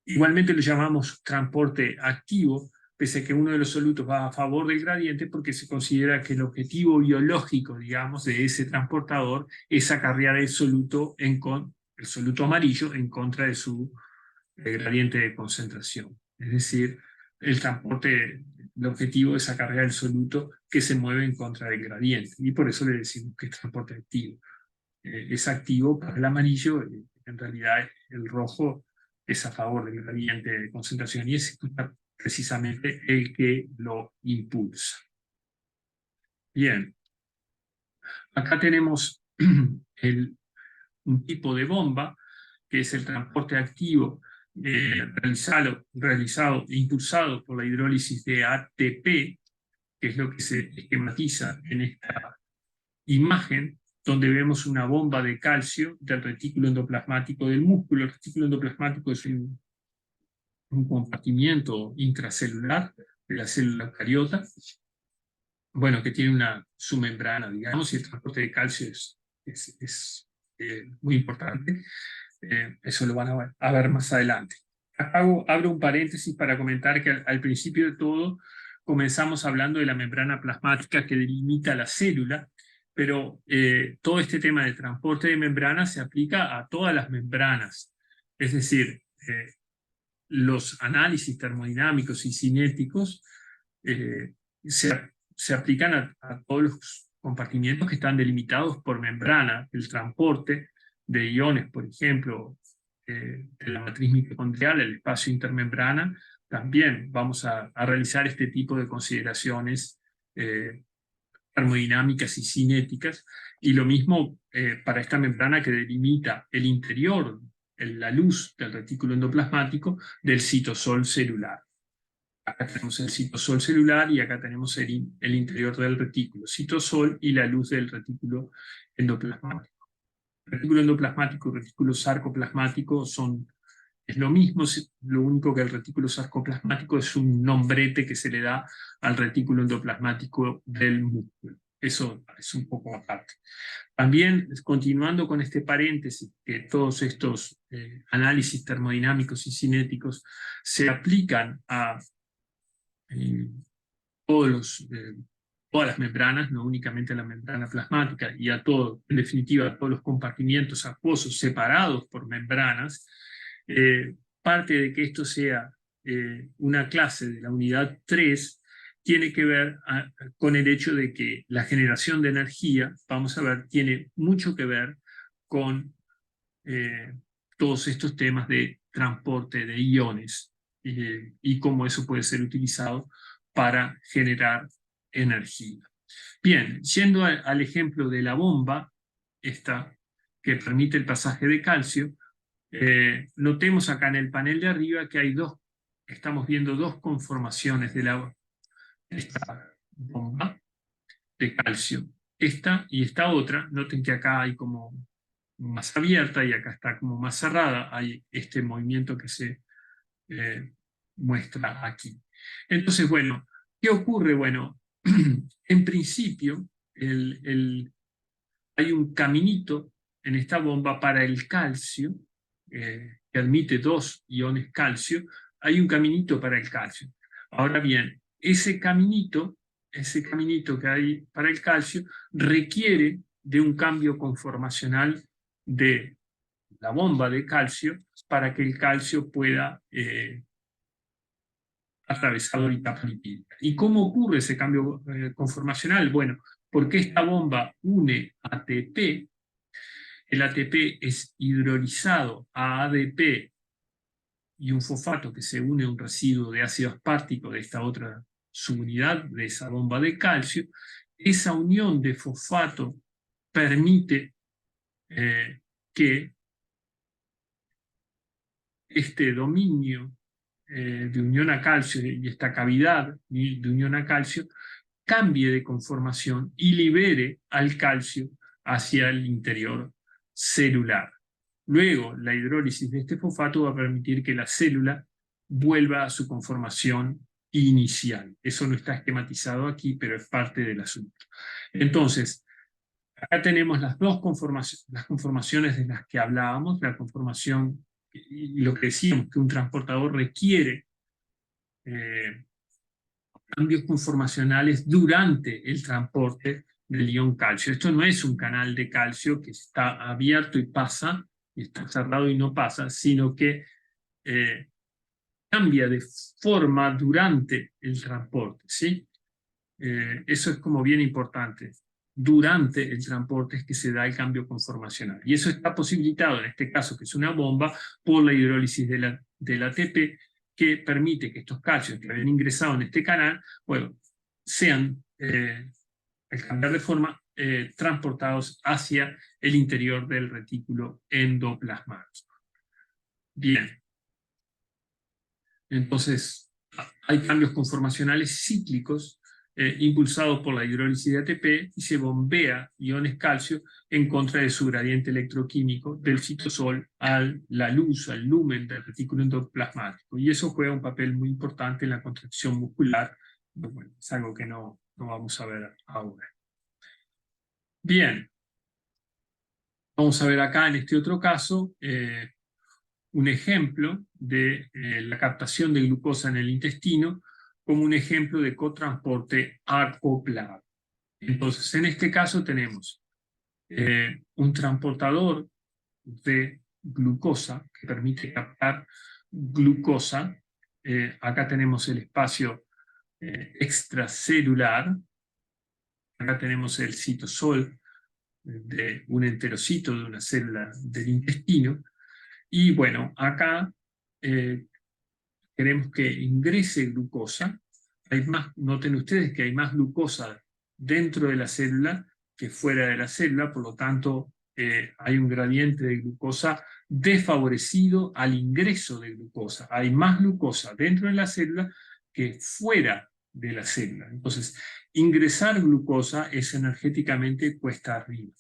igualmente lo llamamos transporte activo, pese a que uno de los solutos va a favor del gradiente porque se considera que el objetivo biológico, digamos, de ese transportador es acarrear el soluto amarillo en contra de su gradiente de concentración. Es decir, el objetivo es acarrear el soluto que se mueve en contra del gradiente, y por eso le decimos que es transporte activo. Es activo para el amarillo, en realidad el rojo es a favor del gradiente de concentración y es precisamente el que lo impulsa. Bien, acá tenemos un tipo de bomba que es el transporte activo impulsado por la hidrólisis de ATP, que es lo que se esquematiza en esta imagen, donde vemos una bomba de calcio del retículo endoplasmático del músculo. El retículo endoplasmático es un compartimiento intracelular de la célula eucariota, bueno, que tiene su membrana, digamos, y el transporte de calcio es muy importante. Eso lo van a ver más adelante. Abro un paréntesis para comentar que al principio de todo comenzamos hablando de la membrana plasmática que delimita la célula, pero todo este tema de transporte de membranas se aplica a todas las membranas. Es decir, los análisis termodinámicos y cinéticos se aplican a todos los compartimientos que están delimitados por membrana. El transporte de iones, por ejemplo, de la matriz mitocondrial, el espacio intermembrana, también vamos a realizar este tipo de consideraciones termodinámicas y cinéticas, y lo mismo para esta membrana que delimita el interior, la luz del retículo endoplasmático del citosol celular. Acá tenemos el citosol celular y acá tenemos el interior del retículo, citosol y la luz del retículo endoplasmático. El retículo endoplasmático y el retículo sarcoplasmático es lo mismo, lo único que el retículo sarcoplasmático es un nombrete que se le da al retículo endoplasmático del músculo. Eso es un poco aparte. También, continuando con este paréntesis, que todos estos análisis termodinámicos y cinéticos se aplican a todas las membranas, no únicamente a la membrana plasmática, y en definitiva, a todos los compartimientos acuosos separados por membranas. Parte de que esto sea una clase de la unidad 3 tiene que ver con el hecho de que la generación de energía, vamos a ver, tiene mucho que ver con todos estos temas de transporte de iones y cómo eso puede ser utilizado para generar energía. Bien, yendo al ejemplo de la bomba, esta que permite el pasaje de calcio, notemos acá en el panel de arriba que estamos viendo dos conformaciones de esta bomba de calcio. Esta y esta otra, noten que acá hay como más abierta y acá está como más cerrada, hay este movimiento que se muestra aquí. Entonces, bueno, ¿qué ocurre? Bueno, en principio hay un caminito en esta bomba para el calcio, que admite 2 iones calcio, hay un caminito para el calcio. Ahora bien, ese caminito que hay para el calcio requiere de un cambio conformacional de la bomba de calcio para que el calcio pueda atravesar la etapa lipídica. ¿Y cómo ocurre ese cambio conformacional? Bueno, porque esta bomba une ATP, el ATP es hidrolizado a ADP y un fosfato que se une a un residuo de ácido aspartico de esta otra subunidad de esa bomba de calcio. Esa unión de fosfato permite que este dominio de unión a calcio y esta cavidad de unión a calcio cambie de conformación y libere al calcio hacia el interior celular. Luego, la hidrólisis de este fosfato va a permitir que la célula vuelva a su conformación inicial. Eso no está esquematizado aquí, pero es parte del asunto. Entonces, acá tenemos las dos conformaciones de las que hablábamos, la conformación y lo que decíamos, que un transportador requiere cambios conformacionales durante el transporte del ion calcio. Esto no es un canal de calcio que está abierto y pasa, y está cerrado y no pasa, sino que cambia de forma durante el transporte, ¿sí? Eso es como bien importante. Durante el transporte es que se da el cambio conformacional. Y eso está posibilitado, en este caso, que es una bomba, por la hidrólisis del ATP, que permite que estos calcios que habían ingresado en este canal, bueno, sean, al cambiar de forma, transportados hacia el interior del retículo endoplasmático. Bien. Entonces, hay cambios conformacionales cíclicos impulsados por la hidrólisis de ATP y se bombea iones calcio en contra de su gradiente electroquímico del citosol a la luz, al lumen del retículo endoplasmático. Y eso juega un papel muy importante en la contracción muscular. Bueno, es algo que no vamos a ver ahora. Bien. Vamos a ver acá en este otro caso un ejemplo de la captación de glucosa en el intestino como un ejemplo de cotransporte acoplado. Entonces, en este caso tenemos un transportador de glucosa que permite captar glucosa. Acá tenemos el espacio extracelular. Acá tenemos el citosol de un enterocito de una célula del intestino. Y bueno, acá queremos que ingrese glucosa. Noten ustedes que hay más glucosa dentro de la célula que fuera de la célula, por lo tanto hay un gradiente de glucosa desfavorecido al ingreso de glucosa. Hay más glucosa dentro de la célula que fuera de la célula. Entonces, ingresar glucosa es energéticamente cuesta arriba.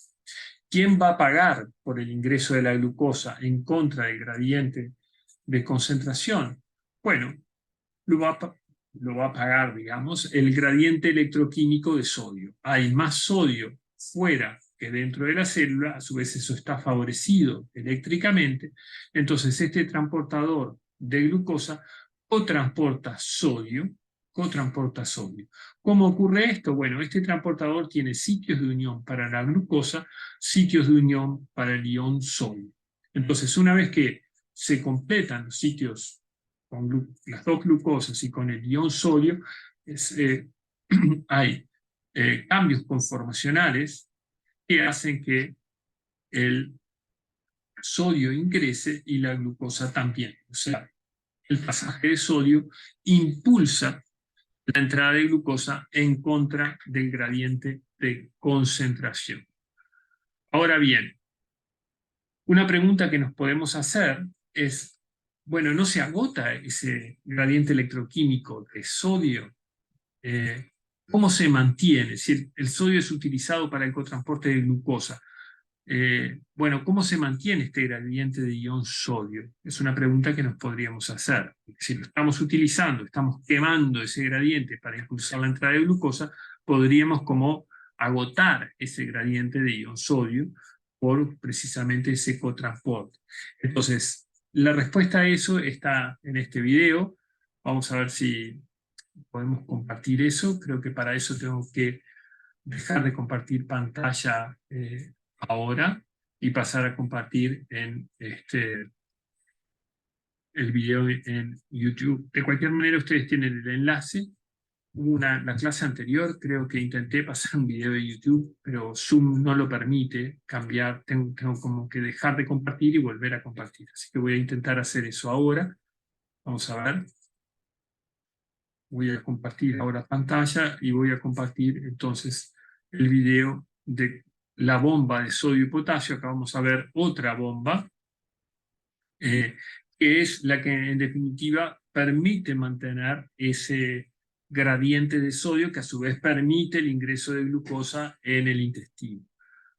¿Quién va a pagar por el ingreso de la glucosa en contra del gradiente de concentración? Bueno, lo va a pagar, digamos, el gradiente electroquímico de sodio. Hay más sodio fuera que dentro de la célula, a su vez eso está favorecido eléctricamente, entonces este transportador de glucosa cotransporta sodio. ¿Cómo ocurre esto? Bueno, este transportador tiene sitios de unión para la glucosa, sitios de unión para el ion sodio. Entonces, una vez que se completan los sitios con las dos glucosas y con el ion sodio, hay cambios conformacionales que hacen que el sodio ingrese y la glucosa también. O sea, el pasaje de sodio impulsa la entrada de glucosa en contra del gradiente de concentración. Ahora bien, una pregunta que nos podemos hacer es, bueno, ¿no se agota ese gradiente electroquímico de sodio? ¿Cómo se mantiene? Si el sodio es utilizado para el cotransporte de glucosa, bueno, ¿cómo se mantiene este gradiente de ion sodio? Es una pregunta que nos podríamos hacer. Si lo estamos utilizando, estamos quemando ese gradiente para impulsar la entrada de glucosa, podríamos como agotar ese gradiente de ion sodio por precisamente ese cotransporte. Entonces, la respuesta a eso está en este video. Vamos a ver si podemos compartir eso. Creo que para eso tengo que dejar de compartir pantalla ahora y pasar a compartir en el video en YouTube. De cualquier manera, ustedes tienen el enlace. La clase anterior creo que intenté pasar un video de YouTube, pero Zoom no lo permite cambiar. Tengo como que dejar de compartir y volver a compartir. Así que voy a intentar hacer eso ahora. Vamos a ver. Voy a compartir ahora pantalla y voy a compartir entonces el video de la bomba de sodio y potasio. Acá vamos a ver otra bomba, que es la que en definitiva permite mantener ese gradiente de sodio que a su vez permite el ingreso de glucosa en el intestino.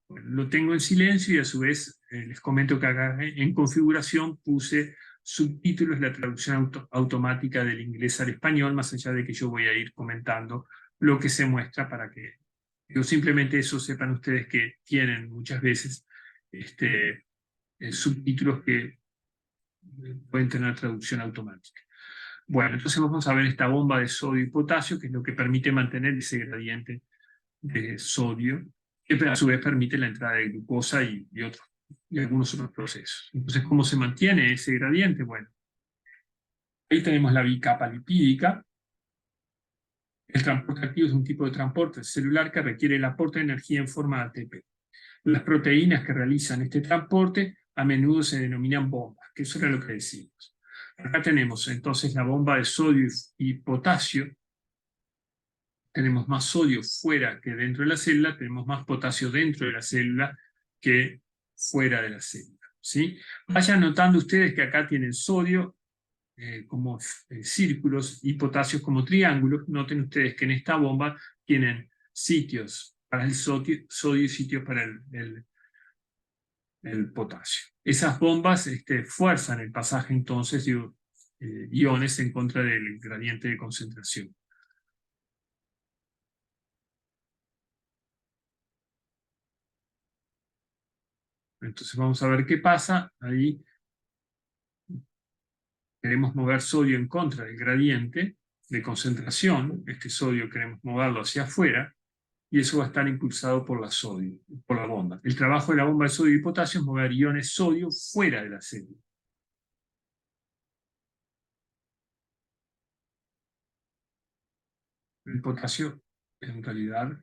Bueno, lo tengo en silencio y a su vez les comento que acá en configuración puse subtítulos, la traducción automática del inglés al español, más allá de que yo voy a ir comentando lo que se muestra para que simplemente eso sepan ustedes que tienen muchas veces subtítulos que pueden tener traducción automática. Bueno, entonces vamos a ver esta bomba de sodio y potasio, que es lo que permite mantener ese gradiente de sodio, que a su vez permite la entrada de glucosa y algunos otros procesos. Entonces, ¿cómo se mantiene ese gradiente? Bueno, ahí tenemos la bicapa lipídica. El transporte activo es un tipo de transporte celular que requiere el aporte de energía en forma de ATP. Las proteínas que realizan este transporte a menudo se denominan bombas, que eso era lo que decimos. Acá tenemos entonces la bomba de sodio y potasio. Tenemos más sodio fuera que dentro de la célula, tenemos más potasio dentro de la célula que fuera de la célula, ¿sí? Vayan notando ustedes que acá tienen sodio como círculos y potasio como triángulos. Noten ustedes que en esta bomba tienen sitios para el sodio y sitios para el potasio. Esas bombas fuerzan el pasaje entonces de iones en contra del gradiente de concentración. Entonces vamos a ver qué pasa. Ahí queremos mover sodio en contra del gradiente de concentración. Este sodio queremos moverlo hacia afuera y eso va a estar impulsado por la bomba. El trabajo de la bomba de sodio y potasio es mover iones sodio fuera de la célula. El potasio, en realidad,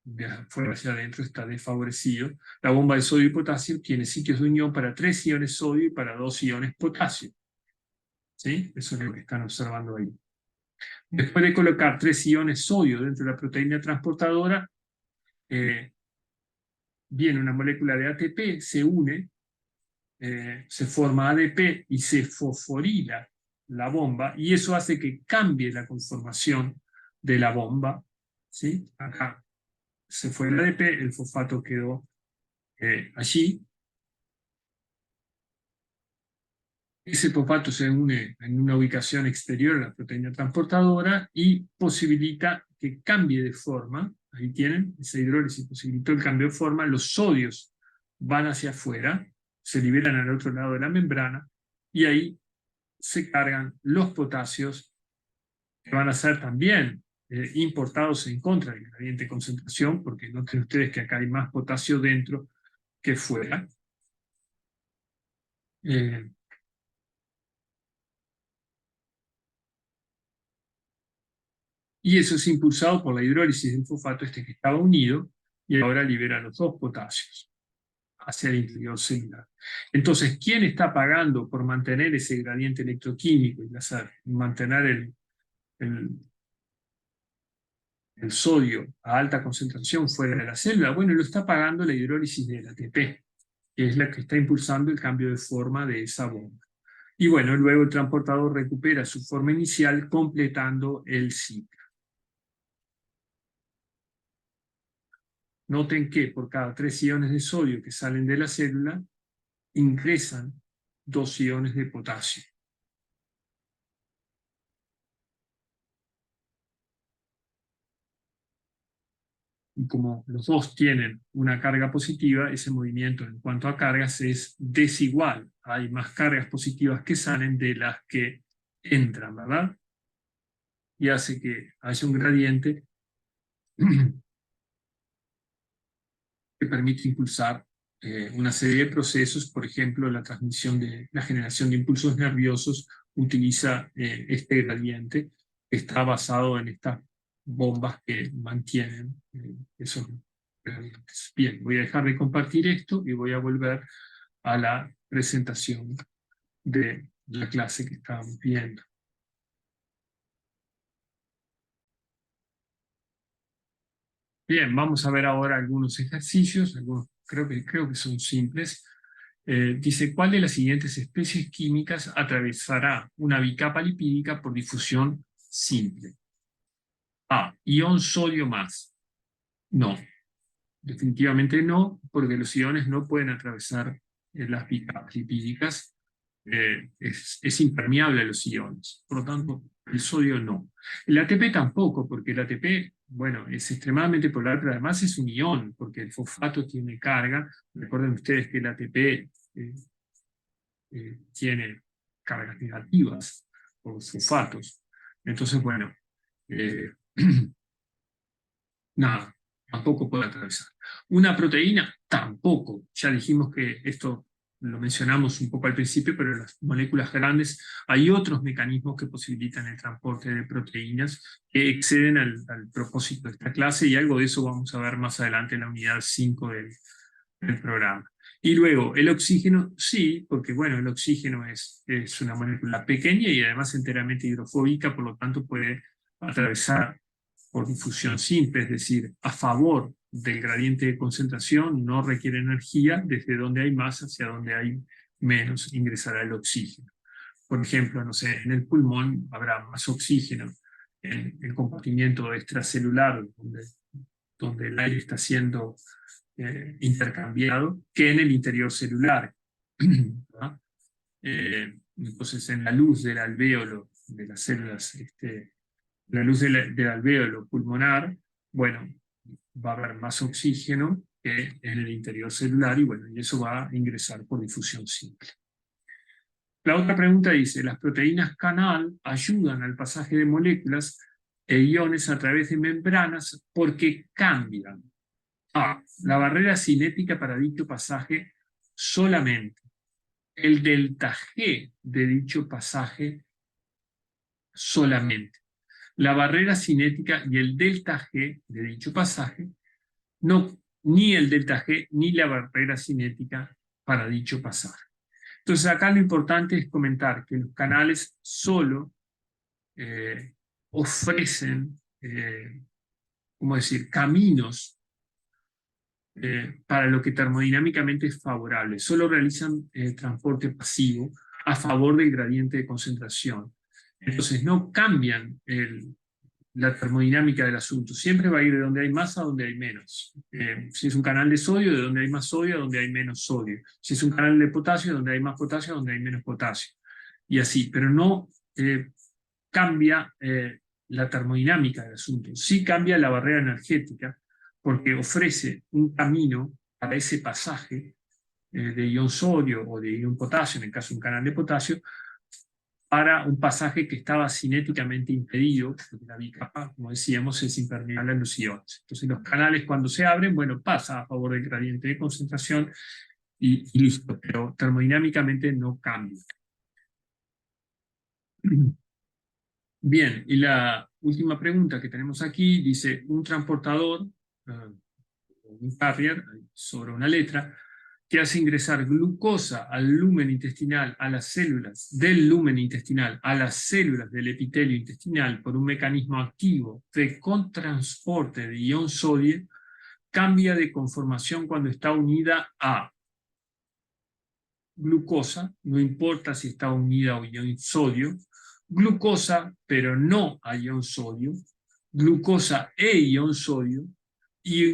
de afuera hacia adentro está desfavorecido. La bomba de sodio y potasio tiene sitios de unión para 3 iones sodio y para 2 iones potasio. ¿Sí? Eso es lo que están observando ahí. Después de colocar 3 iones sodio dentro de la proteína transportadora, viene una molécula de ATP, se une, se forma ADP y se fosforila la bomba, y eso hace que cambie la conformación de la bomba. ¿Sí? Acá se fue el ADP, el fosfato quedó allí. Ese fosfato se une en una ubicación exterior a la proteína transportadora y posibilita que cambie de forma. Ahí tienen, esa hidrólisis posibilitó el cambio de forma. Los sodios van hacia afuera, se liberan al otro lado de la membrana y ahí se cargan los potasios que van a ser también importados en contra del gradiente de concentración, porque noten ustedes que acá hay más potasio dentro que fuera. Y eso es impulsado por la hidrólisis del fosfato que estaba unido y ahora libera los 2 potasios hacia el interior celular. Entonces, ¿quién está pagando por mantener ese gradiente electroquímico y mantener el sodio a alta concentración fuera de la célula? Bueno, lo está pagando la hidrólisis del ATP, que es la que está impulsando el cambio de forma de esa bomba. Y bueno, luego el transportador recupera su forma inicial completando el ciclo. Noten que por cada 3 iones de sodio que salen de la célula, ingresan 2 iones de potasio. Y como los dos tienen una carga positiva, ese movimiento en cuanto a cargas es desigual. Hay más cargas positivas que salen de las que entran, ¿verdad? Y hace que haya un gradiente que permite impulsar una serie de procesos. Por ejemplo, la generación de impulsos nerviosos utiliza este gradiente que está basado en estas bombas que mantienen esos gradientes. Bien, voy a dejar de compartir esto y voy a volver a la presentación de la clase que estábamos viendo. Bien, vamos a ver ahora algunos ejercicios, algunos creo que son simples. Dice, ¿cuál de las siguientes especies químicas atravesará una bicapa lipídica por difusión simple? Ion sodio más. No, definitivamente no, porque los iones no pueden atravesar las capas lipídicas. Es impermeable a los iones, por lo tanto, el sodio no. El ATP tampoco, porque el ATP, bueno, es extremadamente polar, pero además es un ion, porque el fosfato tiene carga. Recuerden ustedes que el ATP tiene cargas negativas por los fosfatos. Entonces, bueno, eh, nada, tampoco puede atravesar. Una proteína, tampoco. Ya dijimos que esto lo mencionamos un poco al principio, pero en las moléculas grandes hay otros mecanismos que posibilitan el transporte de proteínas que exceden al propósito de esta clase, y algo de eso vamos a ver más adelante en la unidad 5 del programa. Y luego, el oxígeno, sí, porque bueno, el oxígeno es una molécula pequeña y además enteramente hidrofóbica, por lo tanto puede atravesar por difusión simple, es decir, a favor del gradiente de concentración, no requiere energía, desde donde hay más hacia donde hay menos ingresará el oxígeno. Por ejemplo, no sé, en el pulmón habrá más oxígeno, en el compartimiento extracelular, donde el aire está siendo intercambiado, que en el interior celular. ¿No? Entonces, en la luz del alvéolo de las células, la luz del alvéolo pulmonar, bueno, va a haber más oxígeno que en el interior celular, y bueno, y eso va a ingresar por difusión simple. La otra pregunta dice, las proteínas canal ayudan al pasaje de moléculas e iones a través de membranas porque cambian la barrera cinética para dicho pasaje solamente. El delta G de dicho pasaje solamente. La barrera cinética y el delta G de dicho pasaje, no, ni el delta G ni la barrera cinética para dicho pasaje. Entonces acá lo importante es comentar que los canales solo ofrecen, ¿cómo decir?, caminos para lo que termodinámicamente es favorable. Solo realizan transporte pasivo a favor del gradiente de concentración. Entonces no cambian la termodinámica del asunto. Siempre va a ir de donde hay más a donde hay menos. Si es un canal de sodio, de donde hay más sodio a donde hay menos sodio. Si es un canal de potasio, donde hay más potasio a donde hay menos potasio. Y así, pero no cambia la termodinámica del asunto. Sí cambia la barrera energética, porque ofrece un camino para ese pasaje de ion sodio o de ion potasio, en el caso de un canal de potasio, para un pasaje que estaba cinéticamente impedido, porque la bicapa, como decíamos, es impermeable a los iones. Entonces los canales cuando se abren, bueno, pasa a favor del gradiente de concentración y listo, pero termodinámicamente no cambia. Bien, y la última pregunta que tenemos aquí dice, un transportador, un carrier, sobre una letra, que hace ingresar glucosa al lumen intestinal, a las células del lumen intestinal, a las células del epitelio intestinal por un mecanismo activo de contransporte de ion sodio, cambia de conformación cuando está unida a glucosa, no importa si está unida a ion sodio, glucosa, pero no a ion sodio, glucosa e ion sodio, y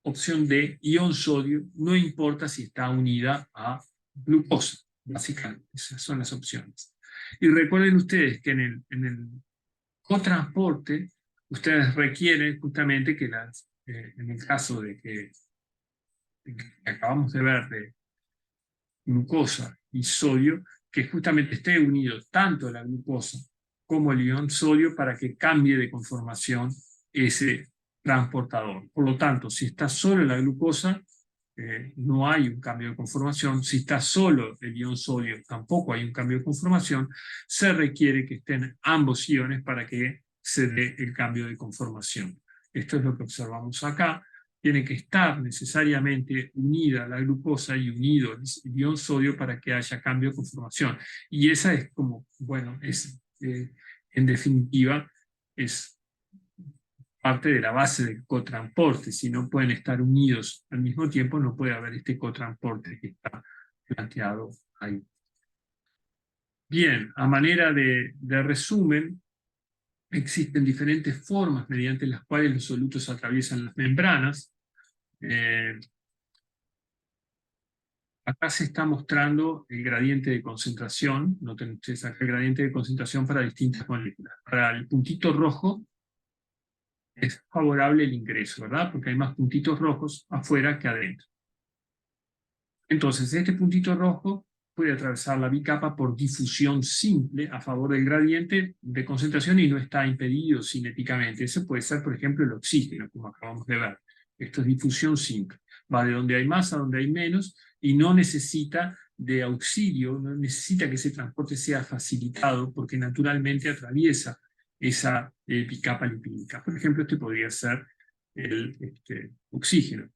opción D, ion sodio, no importa si está unida a glucosa, básicamente. Esas son las opciones. Y recuerden ustedes que en el cotransporte, ustedes requieren justamente que en el caso de que acabamos de ver de glucosa y sodio, que justamente esté unido tanto la glucosa como el ion sodio para que cambie de conformación ese transportador. Por lo tanto, si está solo la glucosa, no hay un cambio de conformación. Si está solo el ion sodio, tampoco hay un cambio de conformación. Se requiere que estén ambos iones para que se dé el cambio de conformación. Esto es lo que observamos acá. Tiene que estar necesariamente unida la glucosa y unido el ion sodio para que haya cambio de conformación. Y esa es como, bueno, en definitiva, es parte de la base del cotransporte. Si no pueden estar unidos al mismo tiempo, no puede haber este cotransporte que está planteado ahí. Bien, a manera de resumen, existen diferentes formas mediante las cuales los solutos atraviesan las membranas. Acá se está mostrando el gradiente de concentración. Noten ustedes acá el gradiente de concentración para distintas moléculas. Para el puntito rojo es favorable el ingreso, ¿verdad? Porque hay más puntitos rojos afuera que adentro. Entonces, este puntito rojo puede atravesar la bicapa por difusión simple a favor del gradiente de concentración y no está impedido cinéticamente. Ese puede ser, por ejemplo, el oxígeno, como acabamos de ver. Esto es difusión simple. Va de donde hay más a donde hay menos y no necesita de auxilio, no necesita que ese transporte sea facilitado porque naturalmente atraviesa esa bicapa lipídica. Por ejemplo, este podría ser el oxígeno.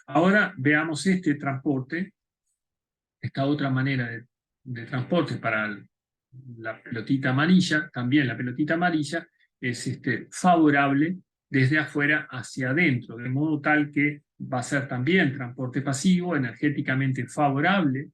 Ahora veamos este transporte, esta otra manera de transporte para la pelotita amarilla. También la pelotita amarilla es favorable desde afuera hacia adentro, de modo tal que va a ser también transporte pasivo, energéticamente favorable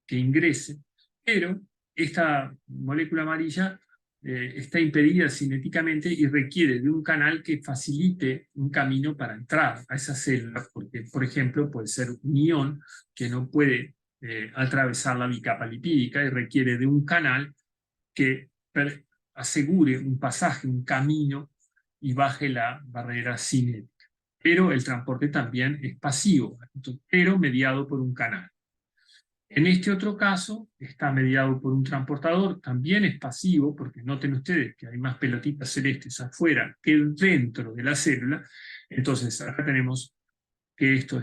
que ingrese, pero esta molécula amarilla está impedida cinéticamente y requiere de un canal que facilite un camino para entrar a esa célula, porque, por ejemplo, puede ser un ion que no puede atravesar la bicapa lipídica y requiere de un canal que asegure un pasaje, un camino y baje la barrera cinética. Pero el transporte también es pasivo, pero mediado por un canal. En este otro caso, está mediado por un transportador, también es pasivo, porque noten ustedes que hay más pelotitas celestes afuera que dentro de la célula. Entonces, acá tenemos que esto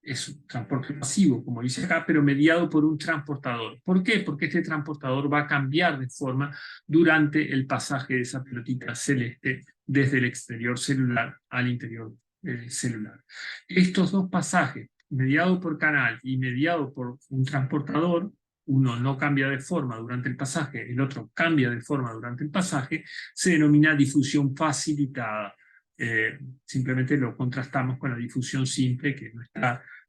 es un transporte pasivo, como dice acá, pero mediado por un transportador. ¿Por qué? Porque este transportador va a cambiar de forma durante el pasaje de esa pelotita celeste desde el exterior celular al interior celular. Estos dos pasajes, mediado por canal y mediado por un transportador, uno no cambia de forma durante el pasaje, el otro cambia de forma durante el pasaje, se denomina difusión facilitada. Simplemente lo contrastamos con la difusión simple, que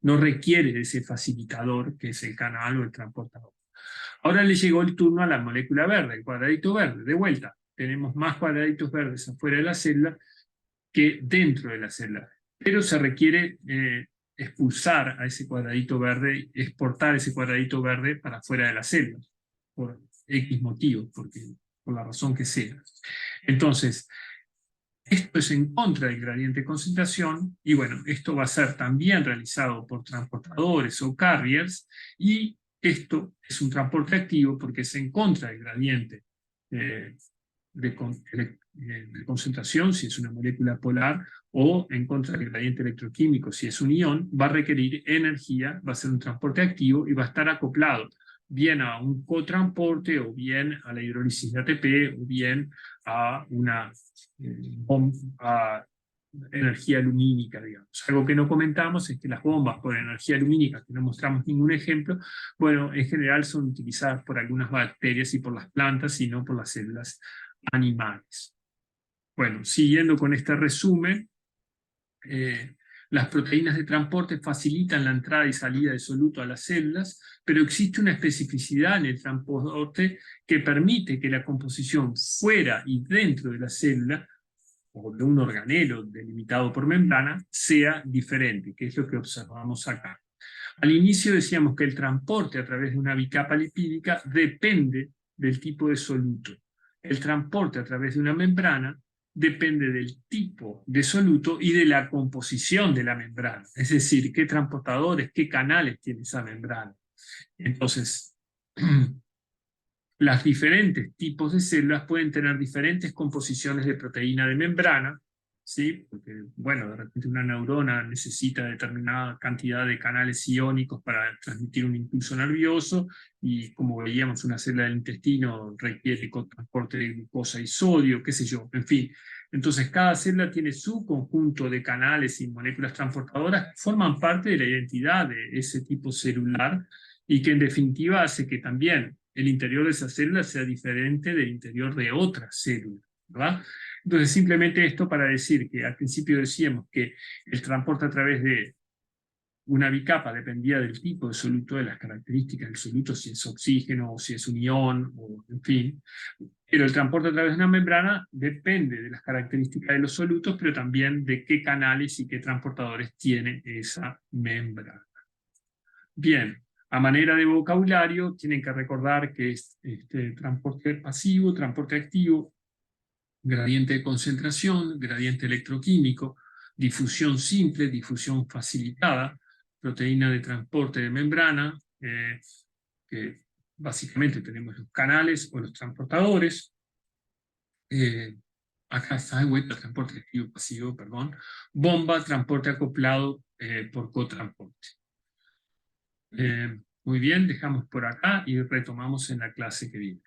no requiere de ese facilitador que es el canal o el transportador. Ahora le llegó el turno a la molécula verde, el cuadradito verde. De vuelta, tenemos más cuadraditos verdes afuera de la célula que dentro de la célula, pero se requiere expulsar a ese cuadradito verde, exportar ese cuadradito verde para afuera de la célula, por X motivo, por la razón que sea. Entonces, esto es en contra del gradiente de concentración, y bueno, esto va a ser también realizado por transportadores o carriers, y esto es un transporte activo porque es en contra del gradiente de concentración, si es una molécula polar, o en contra del gradiente electroquímico, si es un ion. Va a requerir energía, va a ser un transporte activo y va a estar acoplado bien a un cotransporte, o bien a la hidrólisis de ATP, o bien a una energía lumínica, digamos. Algo que no comentamos es que las bombas por energía lumínica, que no mostramos ningún ejemplo, bueno, en general son utilizadas por algunas bacterias y por las plantas, y no por las células animales. Bueno, siguiendo con este resumen, las proteínas de transporte facilitan la entrada y salida de soluto a las células, pero existe una especificidad en el transporte que permite que la composición fuera y dentro de la célula, o de un organelo delimitado por membrana, sea diferente, que es lo que observamos acá. Al inicio decíamos que el transporte a través de una bicapa lipídica depende del tipo de soluto. El transporte a través de una membrana depende del tipo de soluto y de la composición de la membrana, es decir, qué transportadores, qué canales tiene esa membrana. Entonces, los diferentes tipos de células pueden tener diferentes composiciones de proteína de membrana, ¿sí? Porque, bueno, de repente una neurona necesita determinada cantidad de canales iónicos para transmitir un impulso nervioso, y como veíamos, una célula del intestino requiere transporte de glucosa y sodio, qué sé yo, en fin. Entonces, cada célula tiene su conjunto de canales y moléculas transportadoras que forman parte de la identidad de ese tipo celular, y que en definitiva hace que también el interior de esa célula sea diferente del interior de otra célula, ¿verdad? Entonces, simplemente esto para decir que al principio decíamos que el transporte a través de una bicapa dependía del tipo de soluto, de las características del soluto, si es oxígeno o si es un ion, o en fin. Pero el transporte a través de una membrana depende de las características de los solutos, pero también de qué canales y qué transportadores tiene esa membrana. Bien, a manera de vocabulario, tienen que recordar que es transporte pasivo, transporte activo, gradiente de concentración, gradiente electroquímico, difusión simple, difusión facilitada, proteína de transporte de membrana, que básicamente tenemos los canales o los transportadores. Acá está de vuelta, transporte activo pasivo, perdón. Bomba, transporte acoplado por cotransporte. Muy bien, dejamos por acá y retomamos en la clase que viene.